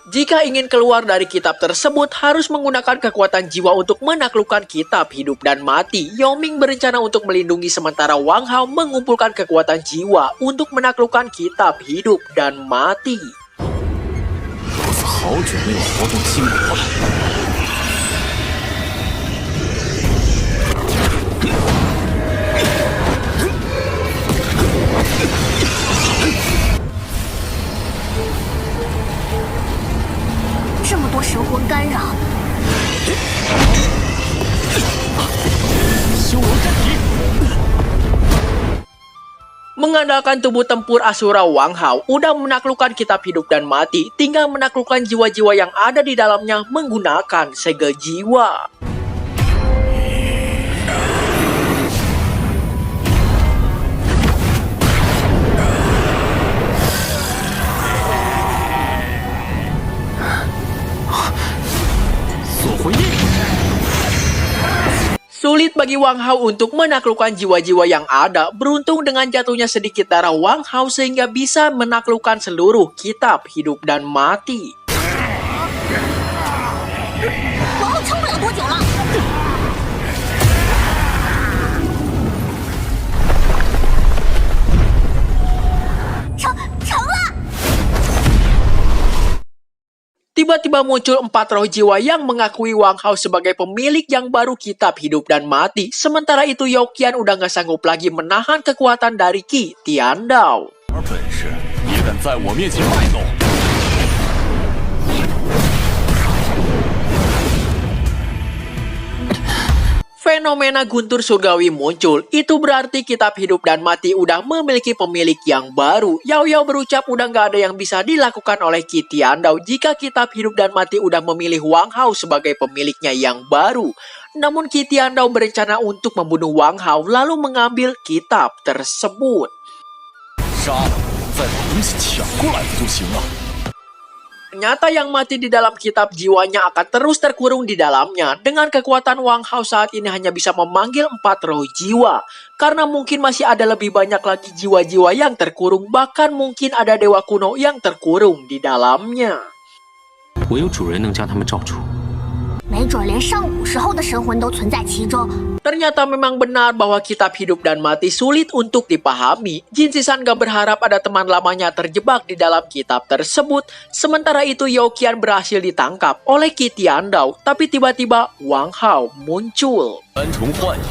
Jika ingin keluar dari kitab tersebut, harus menggunakan kekuatan jiwa untuk menaklukkan kitab hidup dan mati. Yao Ming berencana untuk melindungi sementara Wang Hao mengumpulkan kekuatan jiwa untuk menaklukkan kitab hidup dan mati. 老子好久没有活动筋骨了。 这么多神魂干扰， 修罗斩敌。 Mengandalkan tubuh tempur Asura, Wang Hao udah menaklukkan kitab hidup dan mati. Tinggal menaklukkan jiwa-jiwa yang ada di dalamnya menggunakan segel jiwa. bagi Wang Hao untuk menaklukkan jiwa-jiwa yang ada. Beruntung dengan jatuhnya sedikit darah Wang Hao sehingga bisa menaklukkan seluruh kitab hidup dan mati. 王后撑不了多久了。成了。 Tiba-tiba muncul 4 roh jiwa yang mengakui Wang Hao sebagai pemilik yang baru kitab hidup dan mati. Sementara itu Youqian udah gak sanggup lagi menahan kekuatan dari Qi Tiandao. 而本事也敢在我面前卖弄？ Fenomena guntur surgawi muncul. Itu berarti kitab hidup dan mati udah memiliki pemilik yang baru. Yao Yao berucap udah gak ada yang bisa dilakukan oleh Qi Tiandao jika kitab hidup dan mati udah memilih Wang Hao sebagai pemiliknya yang baru. Namun Qi Tiandao berencana untuk membunuh Wang Hao lalu mengambil kitab tersebut. 杀了，再把东西抢过来不就行了？ Ternyata yang mati di dalam kitab jiwanya akan terus terkurung di dalamnya. Dengan kekuatan Wang Hao saat ini hanya bisa memanggil 4 roh jiwa. Karena mungkin masih ada lebih banyak lagi jiwa-jiwa yang terkurung. Bahkan mungkin ada dewa kuno yang terkurung di dalamnya. 唯有主人能将他们召出。 没准连上古时候的神魂都存在其中。 Ternyata memang benar bahwa kitab hidup dan mati sulit untuk dipahami. Jin Sisan gak berharap ada teman lamanya terjebak di dalam kitab tersebut. Sementara itu Youqian berhasil ditangkap oleh Qi Tiandao. Tapi tiba-tiba Wang Hao muncul. 三重幻影，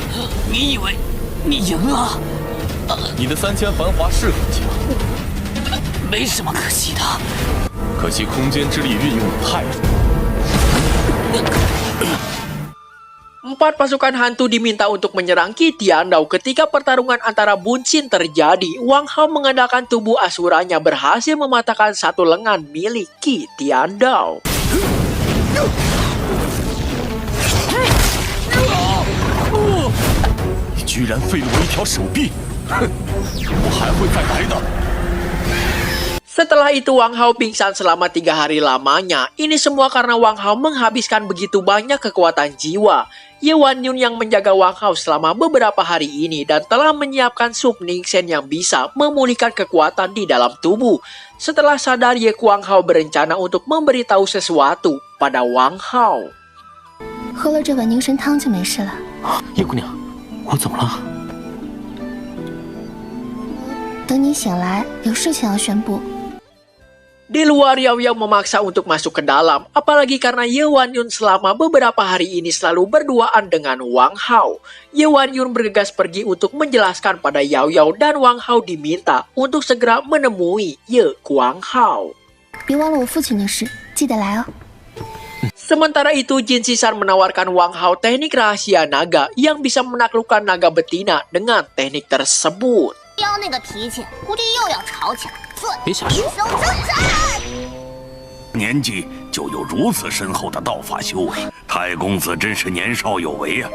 你以为你赢了？你的3000繁华是很强，没什么可惜的。可惜空间之力运用的太多。 4 pasukan hantu diminta untuk menyerang Qi Tiandao. Ketika pertarungan antara buncin terjadi, Wang Hao mengandalkan tubuh asuranya berhasil mematahkan satu lengan milik Qi Tiandao. 你居然废了我一条手臂！哼，我还会再来的。 Setelah itu Wang Hao pingsan selama 3 hari lamanya. Ini semua karena Wang Hao menghabiskan begitu banyak kekuatan jiwa. Ye Wanyun yang menjaga Wang Hao selama beberapa hari ini dan telah menyiapkan sup Ningshen yang bisa memulihkan kekuatan di dalam tubuh. Setelah sadar, Ye Wang Hao berencana untuk memberitahu sesuatu pada Wang Hao. 喝了这碗凝神汤就没事了。叶姑娘，我怎么了？等你醒来，有事情要宣布。 Di luar, Yao Yao memaksa untuk masuk ke dalam, apalagi karena Ye Wanyun selama beberapa hari ini selalu berduaan dengan Wang Hao. Ye Wanyun bergegas pergi untuk menjelaskan pada Yao Yao dan Wang Hao diminta untuk segera menemui Ye Wang Hao. 别忘了我父亲的事，记得来哦。 Sementara itu, Jin Sisan menawarkan Wang Hao teknik rahasia naga yang bisa menaklukkan naga betina dengan teknik tersebut. 妖那个脾气，估计又要吵起来。 别瞎说。年纪就有如此深厚的道法修为，太公子真是年少有为啊！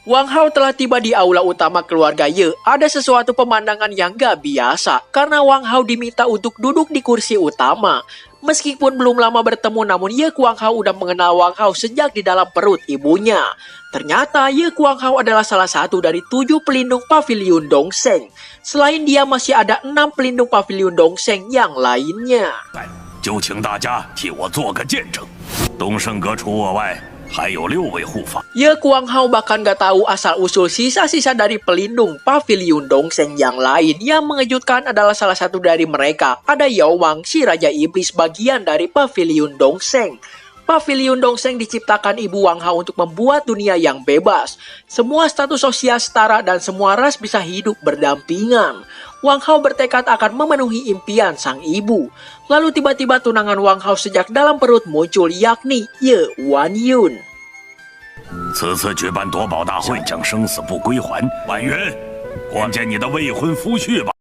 Wang Hao telah tiba di aula utama keluarga Ye. Ada sesuatu pemandangan yang gak biasa karena Wang Hao diminta untuk duduk di kursi utama. Meskipun belum lama bertemu, namun Ye Wang Hao udah mengenal Wang Hao sejak di dalam perut ibunya. Ternyata Ye Wang Hao adalah salah satu dari 7 pelindung pavilion Dongseng. Selain dia, masih ada 6 pelindung pavilion Dongseng yang lainnya. 就请大家替我做个见证，东胜阁除我外，还有6位护法。 Ye Wang Hao bahkan gak tahu asal-usul sisa-sisa dari pelindung pavilion Dongseng yang lain. Yang mengejutkan adalah salah satu dari mereka ada Yao Wang, si Raja Iblis bagian dari pavilion Dongseng. Pavilion Dongseng diciptakan ibu Wang Hao untuk membuat dunia yang bebas. Semua status sosial setara dan semua ras bisa hidup berdampingan. Wang Hao bertekad akan memenuhi impian sang ibu. Lalu tiba-tiba tunangan Wang Hao sejak dalam perut muncul, yakni Ye Wanyun. 此次举办夺宝大会，将生死不归还。婉云，关见你的未婚夫婿吧。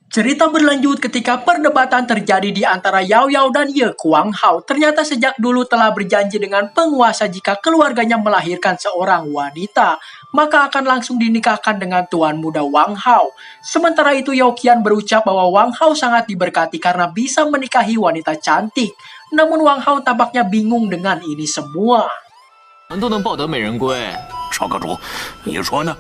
Cerita berlanjut ketika perdebatan terjadi di antara Yao Yao dan Ye Wang Hao. Ternyata sejak dulu telah berjanji dengan penguasa jika keluarganya melahirkan seorang wanita, maka akan langsung dinikahkan dengan tuan muda Wang Hao. Sementara itu Youqian berucap bahwa Wang Hao sangat diberkati karena bisa menikahi wanita cantik. Namun Wang Hao tampaknya bingung dengan ini semua. 都能抱得美人归，少阁主，你说呢？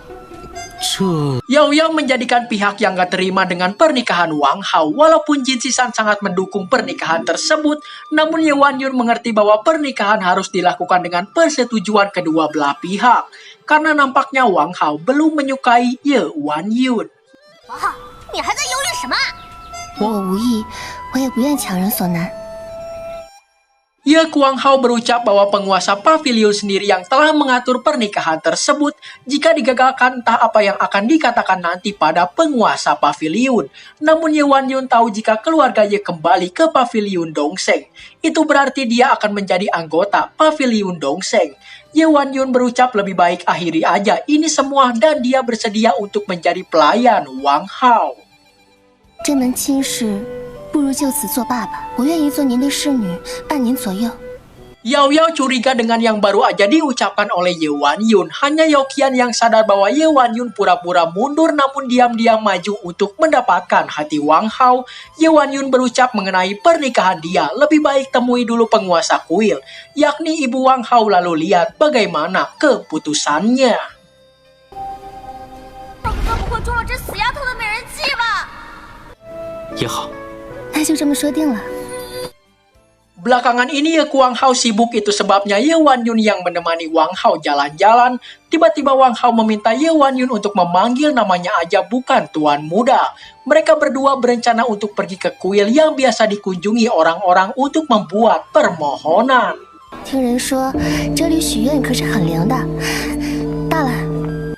Yao Yao menjadikan pihak yang gak terima dengan pernikahan Wang Hao. Walaupun Jin Zishan sangat mendukung pernikahan tersebut, namun Ye Wanyun mengerti bahwa pernikahan harus dilakukan dengan persetujuan kedua belah pihak. Karena nampaknya Wang Hao belum menyukai Ye Wanyun. 王浩，你还在犹豫什么？我无意，我也不愿强人所难。 Ye Guanghao berucap bahwa penguasa pavilion sendiri yang telah mengatur pernikahan tersebut. Jika digagalkan, entah apa yang akan dikatakan nanti pada penguasa pavilion. Namun Ye Wanyun tahu jika keluarga Ye kembali ke pavilion Dongseng, itu berarti dia akan menjadi anggota pavilion Dongseng. Ye Wanyun berucap lebih baik akhiri aja ini semua dan dia bersedia untuk menjadi pelayan Wang Hao. 这门亲事 不如就此做罢吧，我愿意做您的侍女，伴您左右。 Yao Yao curiga dengan yang baru aja diucapkan oleh Ye Wanyun. Hanya Yao Qian yang sadar bahwa Ye Wanyun pura-pura mundur namun diam-diam maju untuk mendapatkan hati Wang Hao. Ye Wanyun berucap mengenai pernikahan dia, lebih baik temui dulu penguasa kuil, yakni ibu Wang Hao lalu lihat bagaimana keputusannya. 该不会中了这死丫头的美人计吧？也好。 那就这么说定了。 Belakangan ini Ye Guanghao sibuk, itu sebabnya Ye Wanyun yang menemani Wang Hao jalan-jalan. Tiba-tiba Wang Hao meminta Ye Wanyun untuk memanggil namanya aja, bukan Tuan Muda. Mereka berdua berencana untuk pergi ke kuil yang biasa dikunjungi orang-orang untuk membuat permohonan. 听人说这里许愿可是很灵的，大了。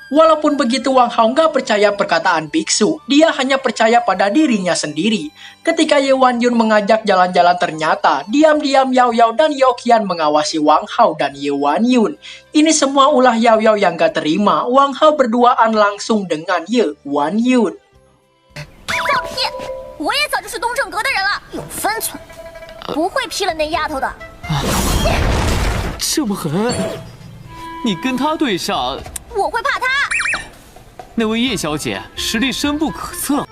Walaupun begitu, Wang Hao nggak percaya perkataan biksu. Dia hanya percaya pada dirinya sendiri. Ketika Ye Wanyun mengajak jalan-jalan, ternyata diam-diam Yao Yao dan Yao Qian mengawasi Wang Hao dan Ye Wanyun. Ini semua ulah Yao Yao yang gak terima. Wang Hao berduaan langsung dengan Ye Wanyun. 放屁！我也早就是东正阁的人了，有分寸，不会劈了那丫头的。这么狠，你跟他对上， 我会怕他，那位叶小姐实力深不可测，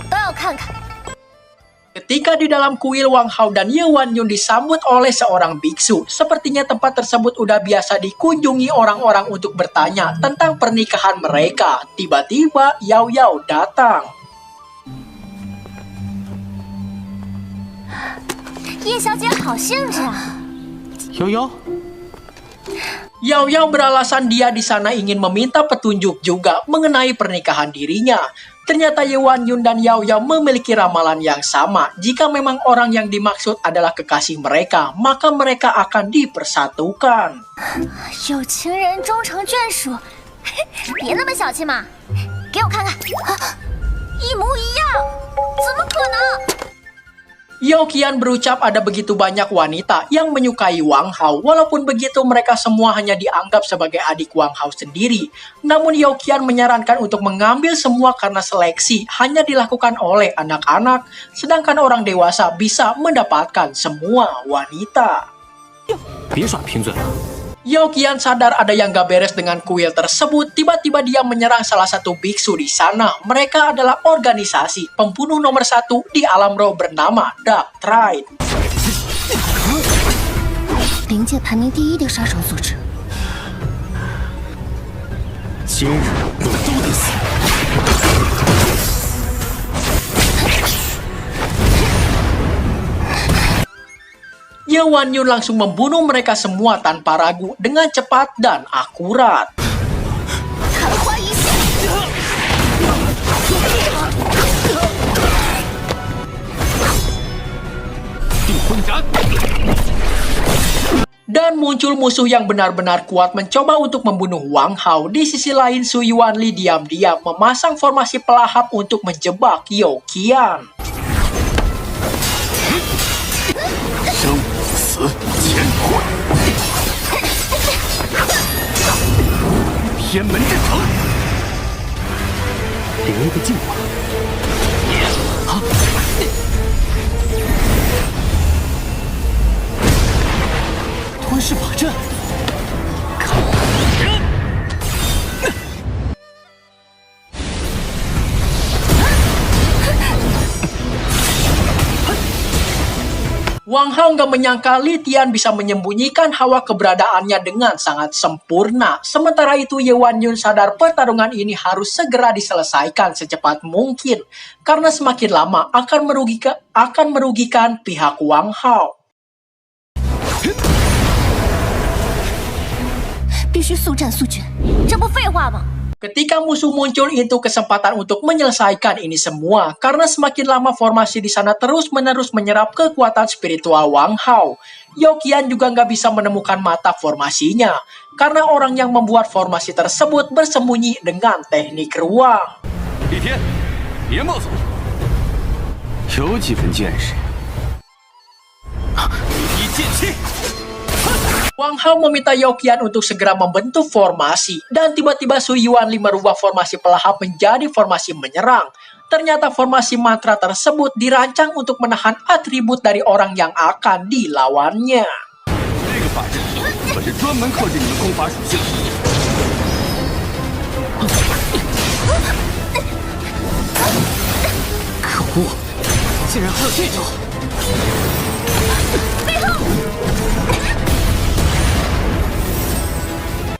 都要看看。 Ketika di dalam kuil, Wang Hao dan Ye Wanyun disambut oleh seorang biksu. Sepertinya tempat tersebut udah biasa dikunjungi orang-orang untuk bertanya tentang pernikahan mereka. Tiba-tiba Yao Yao datang. 叶小姐好兴致啊！瑶瑶， Yao Yao beralasan dia di sana ingin meminta petunjuk juga mengenai pernikahan dirinya. Ternyata Ye Wanyun dan Yao Yao memiliki ramalan yang sama. Jika memang orang yang dimaksud adalah kekasih mereka, maka mereka akan dipersatukan. 有情人终成眷属，别那么小气嘛！给我看看，一模一样，怎么可能？ Yao Qian berucap ada begitu banyak wanita yang menyukai Wang Hao. Walaupun begitu, mereka semua hanya dianggap sebagai adik Wang Hao sendiri. Namun Yao Qian menyarankan untuk mengambil semua karena seleksi hanya dilakukan oleh anak-anak, sedangkan orang dewasa bisa mendapatkan semua wanita. 别耍贫嘴了。 Yao Qian sadar ada yang gak beres dengan kuil tersebut. Tiba-tiba dia menyerang salah satu biksu di sana. Mereka adalah organisasi pembunuh nomor 1 di alam roh bernama Dark Tride. 灵界排名第1的杀手组织，今日你们都得死！ Ye Wanyun langsung membunuh mereka semua tanpa ragu dengan cepat dan akurat. 昙花一现。 Dan muncul musuh yang benar-benar kuat mencoba untuk membunuh Wang Hao. Di sisi lain, Su Yuanli diam-diam memasang formasi pelahap untuk menjebak Yao Qian. 死前会，天门之城，留一个进化。吞噬法阵，看 Wang Hao nggak menyangka Li Tian bisa menyembunyikan hawa keberadaannya dengan sangat sempurna. Sementara itu Ye Wanyun sadar pertarungan ini harus segera diselesaikan secepat mungkin. Karena semakin lama akan merugikan pihak Wang Hao. 必须速战速决，这不废话吗？ Ketika musuh muncul itu kesempatan untuk menyelesaikan ini semua. Karena semakin lama formasi di sana terus-menerus menyerap kekuatan spiritual Wang Hao. Yokian juga nggak bisa menemukan mata formasinya. Karena orang yang membuat formasi tersebut bersembunyi dengan teknik ruang. 李天，别冒走，有几分见识。一剑气。 Wang Hao meminta Yokian untuk segera membentuk formasi, dan tiba-tiba Su Yuanli merubah formasi pelahap menjadi formasi menyerang. Ternyata formasi mantra tersebut dirancang untuk menahan atribut dari orang yang akan dilawannya. 这个法阵可是专门克制你们功法属性。可恶，竟然还有这招！背后！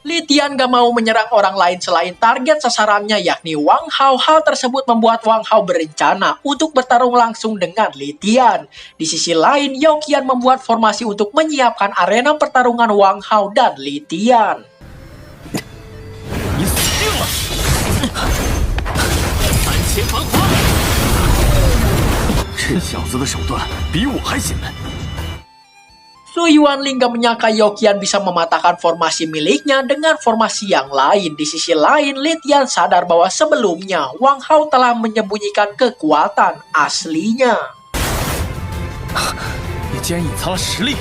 Li Tian gak mau menyerang orang lain selain target sasarannya yakni Wang Hao. Hal tersebut membuat Wang Hao berencana untuk bertarung langsung dengan Li Tian. Di sisi lain, Yokian membuat formasi untuk menyiapkan arena pertarungan Wang Hao dan Li Tian. 你死定了！三千繁华，这小子的手段比我还险。 Su Yuanli nggak menyangka Yokian bisa mematahkan formasi miliknya dengan formasi yang lain. Di sisi lain, Li Tian sadar bahwa sebelumnya Wang Hao telah menyembunyikan kekuatan aslinya. 你竟然隐藏了实力，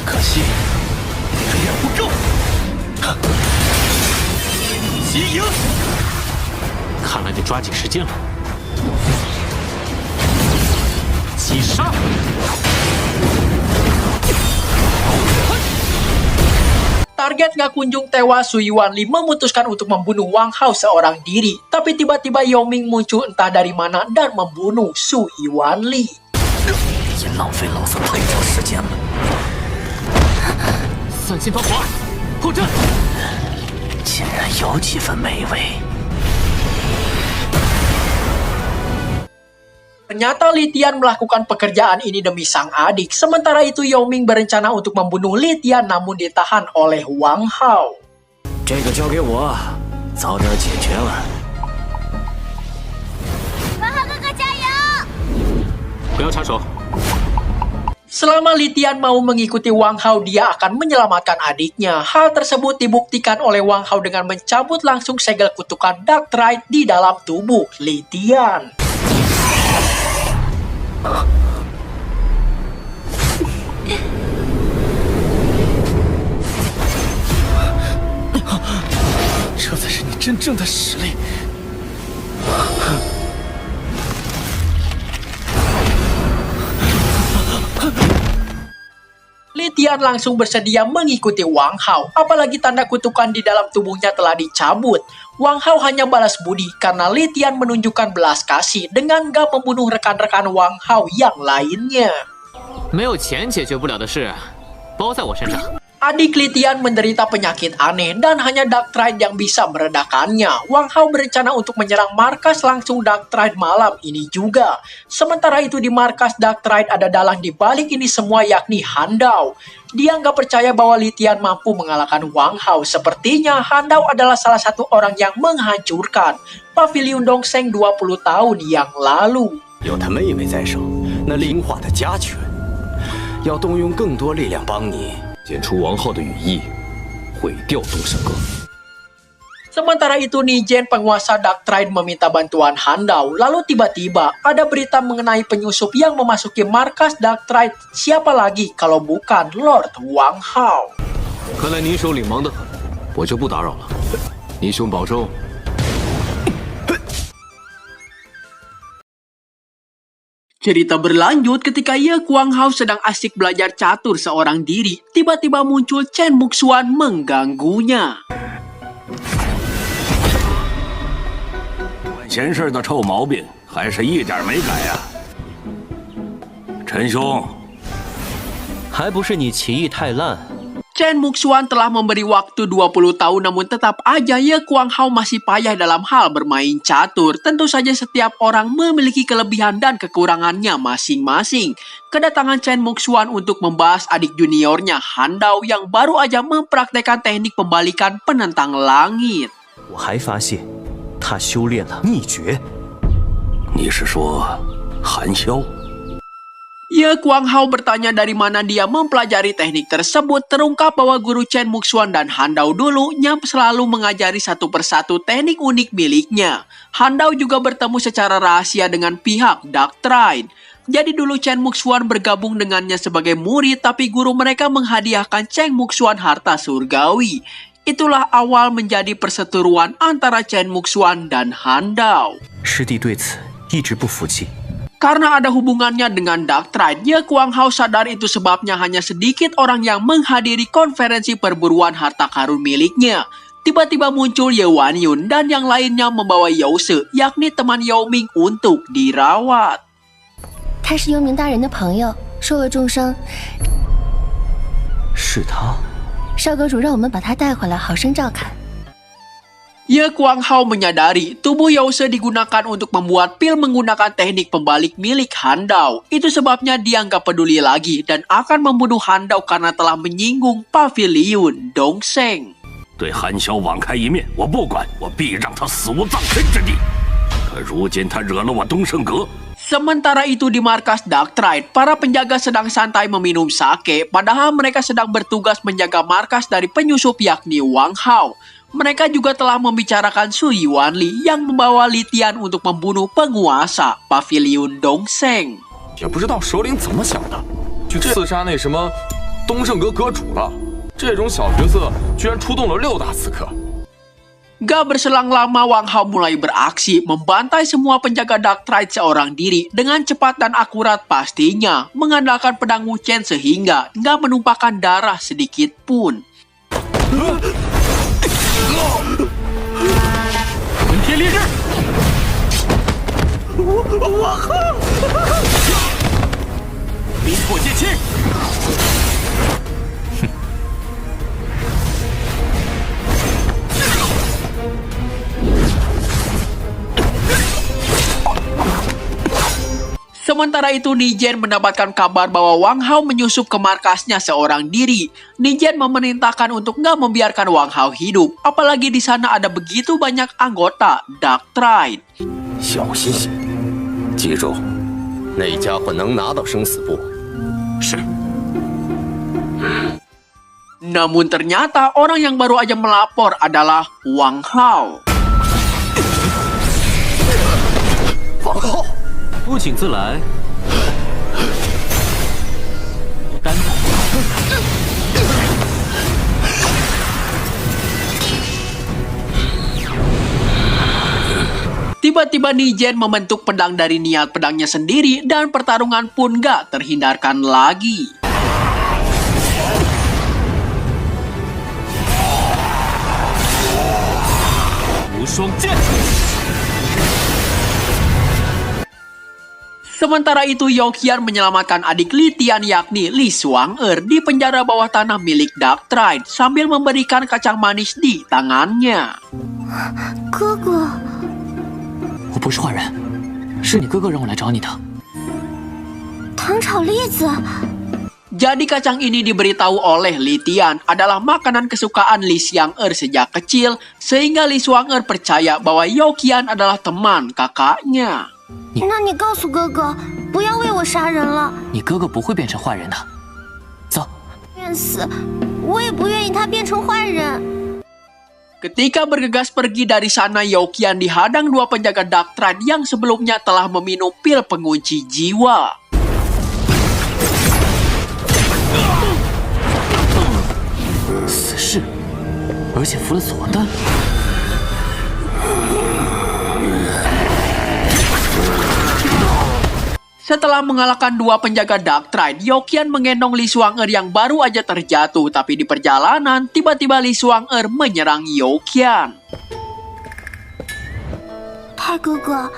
可惜远不够。齐赢，看来得抓紧时间了。击杀！ Target nggak kunjung tewas, Su Yuanli memutuskan untuk membunuh Wang Hao seorang diri. Tapi tiba-tiba Yao Ming muncul entah dari mana dan membunuh Su Yuanli. 也浪费老子太长时间了。三千繁华，破阵！竟然有几分美味。 Ternyata Li Tian melakukan pekerjaan ini demi sang adik. Sementara itu Yao Ming berencana untuk membunuh Li Tian namun ditahan oleh Wang Hao. 这个交给我，早点解决了。王浩哥哥加油！不要插手。 Selama Li Tian mau mengikuti Wang Hao, dia akan menyelamatkan adiknya. Hal tersebut dibuktikan oleh Wang Hao dengan mencabut langsung segel kutukan Dark Tide di dalam tubuh Li Tian. 这才是你真正的实力。 Li Tian langsung bersedia mengikuti Wang Hao, apalagi tanda kutukan di dalam tubuhnya telah dicabut. Wang Hao hanya balas budi karena Li Tian menunjukkan belas kasih dengan gak membunuh rekan-rekan Wang Hao yang lainnya. 没有钱解决不了的事，包在我身上。 Adik Li Tian menderita penyakit aneh dan hanya Dark Tide yang bisa meredakannya. Wang Hao berencana untuk menyerang markas langsung Dark Tide malam ini juga. Sementara itu di markas Dark Tide ada dalang di balik ini semua yakni Han Dao. Dia nggak percaya bahwa Li Tian mampu mengalahkan Wang Hao. Sepertinya Han Dao adalah salah satu orang yang menghancurkan Pavilion Dongseng 20 tahun yang lalu. 有他妹妹在手，那灵化的家权，要动用更多力量帮你。 剪除王浩的羽翼，毁掉东山阁。 Sementara itu Nijen penguasa Dark Tide meminta bantuan Han Dao. Lalu tiba-tiba ada berita mengenai penyusup yang memasuki markas Dark Tide. Siapa lagi kalau bukan Lord Wang Hao? 看来您手里忙得很，我就不打扰了。您兄保重。 Cerita berlanjut ketika Ye Wang Hao sedang asik belajar catur seorang diri. Tiba-tiba muncul Chen Muxuan mengganggunya. 管闲事的臭毛病还是一点没改呀！陈兄，还不是你棋艺太烂。 Chen Muxuan telah memberi waktu 20 tahun namun tetap aja Ye Guanghao masih payah dalam hal bermain catur. Tentu saja setiap orang memiliki kelebihan dan kekurangannya masing-masing. Kedatangan Chen Muxuan untuk membahas adik juniornya Han Dao yang baru aja mempraktekkan teknik pembalikan penentang langit. 我还发现，他修炼了秘诀。你是说韩萧？ Ye Guanghao bertanya dari mana dia mempelajari teknik tersebut. Terungkap bahwa guru Chen Muxuan dan Han Dao dulunya selalu mengajari satu persatu teknik unik miliknya. Han Dao juga bertemu secara rahasia dengan pihak Dark Trine. Jadi dulu Chen Muxuan bergabung dengannya sebagai murid, tapi guru mereka menghadiahkan Chen Muxuan harta surgawi. Itulah awal menjadi perseteruan antara Chen Muxuan dan Han Dao. 师弟对此一直不服气。 Karena ada hubungannya dengan Dark Trine, Ye Guanghao sadar itu sebabnya hanya sedikit orang yang menghadiri konferensi perburuan harta karun miliknya. Tiba-tiba muncul Ye Wanyun dan yang lainnya membawa Yao Se, yakni teman Yao Ming untuk dirawat. 他是幽冥大人的朋友，受了重伤。是他。少阁主让我们把他带回来，好生照看。 Ye Guanghao menyadari tubuh Yao Se digunakan untuk membuat pil menggunakan teknik pembalik milik Han Dao. Itu sebabnya dia nggak peduli lagi dan akan membunuh Han Dao karena telah menyinggung Pavilion Dongseng. 对韩萧网开一面，我不管，我必让他死无葬身之地。可如今他惹了我东胜阁。 Sementara itu di markas Dark Trine, para penjaga sedang santai meminum sake, padahal mereka sedang bertugas menjaga markas dari penyusup yakni Wang Hao. Mereka juga telah membicarakan Su Yuanli yang membawa Litian untuk membunuh penguasa Pavilion Dongseng. 也不知道首领怎么想的，去刺杀那什么东胜阁阁主了。这种小角色居然出动了6大刺客。 Gak berselang lama Wang Hao mulai beraksi, membantai semua penjaga Dark Trine seorang diri dengan cepat dan akurat pastinya, mengandalkan pedang Wuchen sehingga nggak menumpahkan darah sedikit pun. 混天烈日！我靠！冰魄剑气！Sementara itu Nijen mendapatkan kabar bahwa Wang Hao menyusup ke markasnya seorang diri. Nijen memerintahkan untuk nggak membiarkan Wang Hao hidup, apalagi di sana ada begitu banyak anggota Dark Trine. 小心些，记住，那家伙能拿到生死簿。是。 Namun ternyata orang yang baru aja melapor adalah Wang Hao. 王浩。 不请自来。单打。Tiba-tiba Nijen membentuk pedang dari niat pedangnya sendiri dan pertarungan pun gak terhindarkan lagi. Sementara itu Yokian menyelamatkan adik Litian yakni Li Xuan'er di penjara bawah tanah milik Dark Trine sambil memberikan kacang manis di tangannya. 哥哥， 我不是坏人，是你哥哥让我来找你的。 糖炒栗子。 Jadi kacang ini diberitahu oleh Litian adalah makanan kesukaan Li Xuan'er sejak kecil, sehingga Li Xuan'er percaya bahwa Yokian adalah teman kakaknya. 那你告诉哥哥，不要为我杀人了。你哥哥不会变成坏人的。走。愿死，我也不愿意他变成坏人。 Ketika bergegas pergi dari sana, Yokian dihadang dua penjaga Dark Trine yang sebelumnya telah meminum pil pengunci jiwa. 死士，而且服了锁弹。 Setelah mengalahkan dua penjaga Dark Trine, Yokian menggendong Li Xuan'er yang baru aja terjatuh. Tapi di perjalanan, tiba-tiba Li Xuan'er menyerang Yokian. 太哥哥，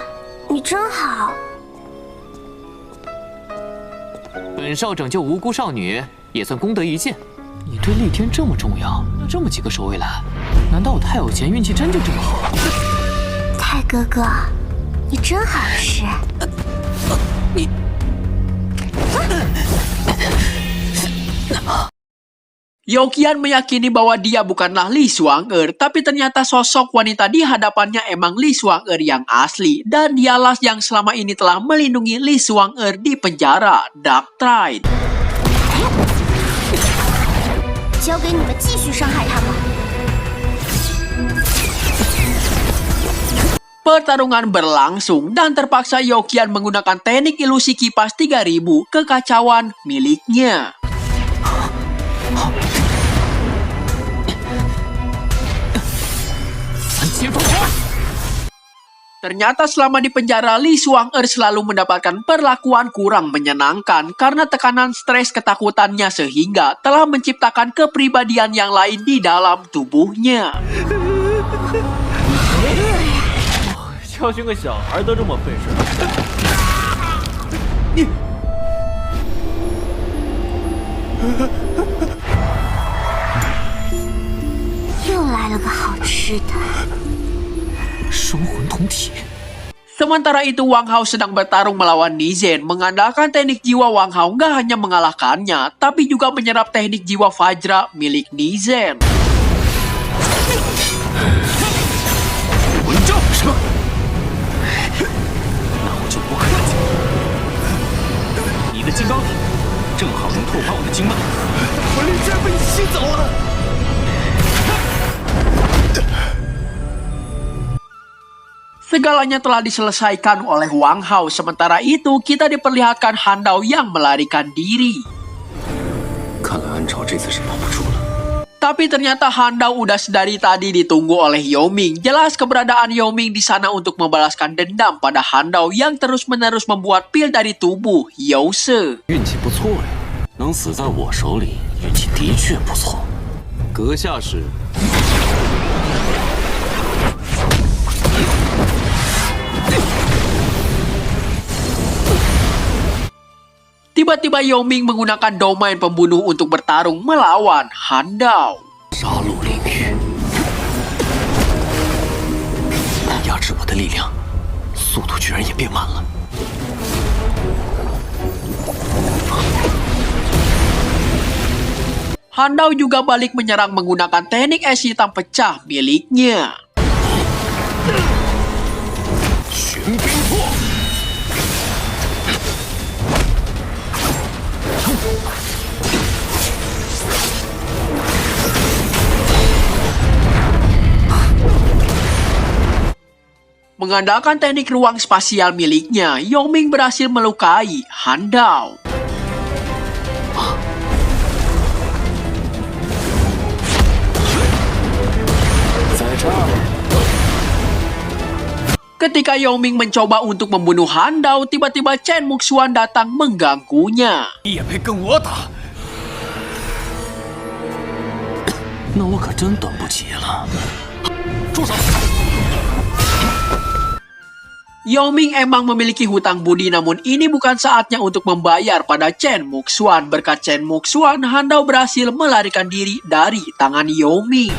你真好。本少拯救无辜少女，也算功德一件。你对厉天这么重要，那这么几个守卫来，难道我太有钱，运气真就这么好？太哥哥，你真好吃。你。 Youqian meyakini bahwa dia bukanlah Li Xuan'er, tapi ternyata sosok wanita di hadapannya emang Li Xuan'er yang asli, dan dialah yang selama ini telah melindungi Li Xuan'er di penjara Dark Tide. 交给你们继续伤害他们。 Pertarungan berlangsung dan terpaksa Youqian menggunakan teknik ilusi kipas 3000 kekacauan miliknya. Ternyata selama di penjara, Li Xuan'er selalu mendapatkan perlakuan kurang menyenangkan karena tekanan stres ketakutannya sehingga telah menciptakan kepribadian yang lain di dalam tubuhnya. 教训个小孩都这么费事。又来了个好吃的。双魂同体。 Sementara itu Wang Hao sedang bertarung melawan Nizen. Mengandalkan teknik jiwa, Wang Hao nggak hanya mengalahkannya, tapi juga menyerap teknik jiwa Vajra milik Nizen. 你的金刚体正好能拓宽我的经脉，我力居然被你吸走了。 Segalanya telah diselesaikan oleh Wang Hao. Sementara itu, kita diperlihatkan Han Dao yang melarikan diri. Tapi ternyata Han Dao udah sedari tadi ditunggu oleh Yao Ming. Jelas keberadaan Yao Ming di sana untuk membalaskan dendam pada Han Dao yang terus-menerus membuat pil dari tubuh Yao Se. 运气不错呀，能死在我手里，运气的确不错。阁下是？ Tiba-tiba Yao Ming menggunakan domain pembunuh untuk bertarung melawan Han Dao. 杀戮领域，压制我的力量，速度居然也变慢了。 Han Dao juga balik menyerang menggunakan teknik es hitam pecah miliknya. 玄冰破。 Mengandalkan teknik ruang spasial miliknya, Yao Ming berhasil melukai Han Dao. Ketika Yao Ming mencoba untuk membunuh Han Dao, tiba-tiba Chen Muxuan datang mengganggunya. 也配跟我打？那我可真等不及了。住手！ Yao Ming emang memiliki hutang budi, namun ini bukan saatnya untuk membayar pada Chen Muxuan. Berkat Chen Muxuan, Han Dao berhasil melarikan diri dari tangan Yao Ming.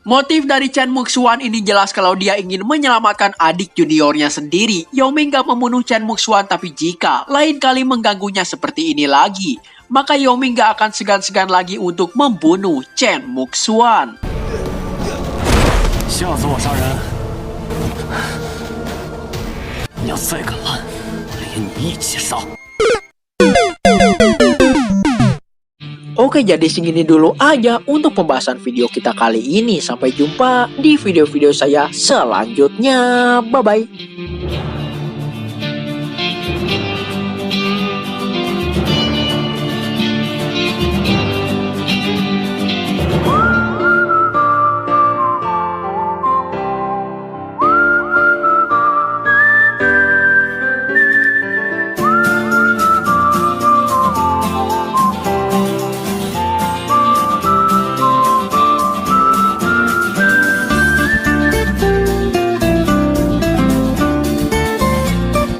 Motif dari Chen Muxuan ini jelas kalau dia ingin menyelamatkan adik juniornya sendiri. Yao Ming gak membunuh Chen Muxuan, tapi jika lain kali mengganggunya seperti ini lagi, maka Yao Ming gak akan segan-segan lagi untuk membunuh Chen Muxuan. 下次我杀人，你要再敢拦，连你一起杀。 Oke, jadi segini dulu aja untuk pembahasan video kita kali ini. Sampai jumpa di video-video saya selanjutnya. Bye-bye.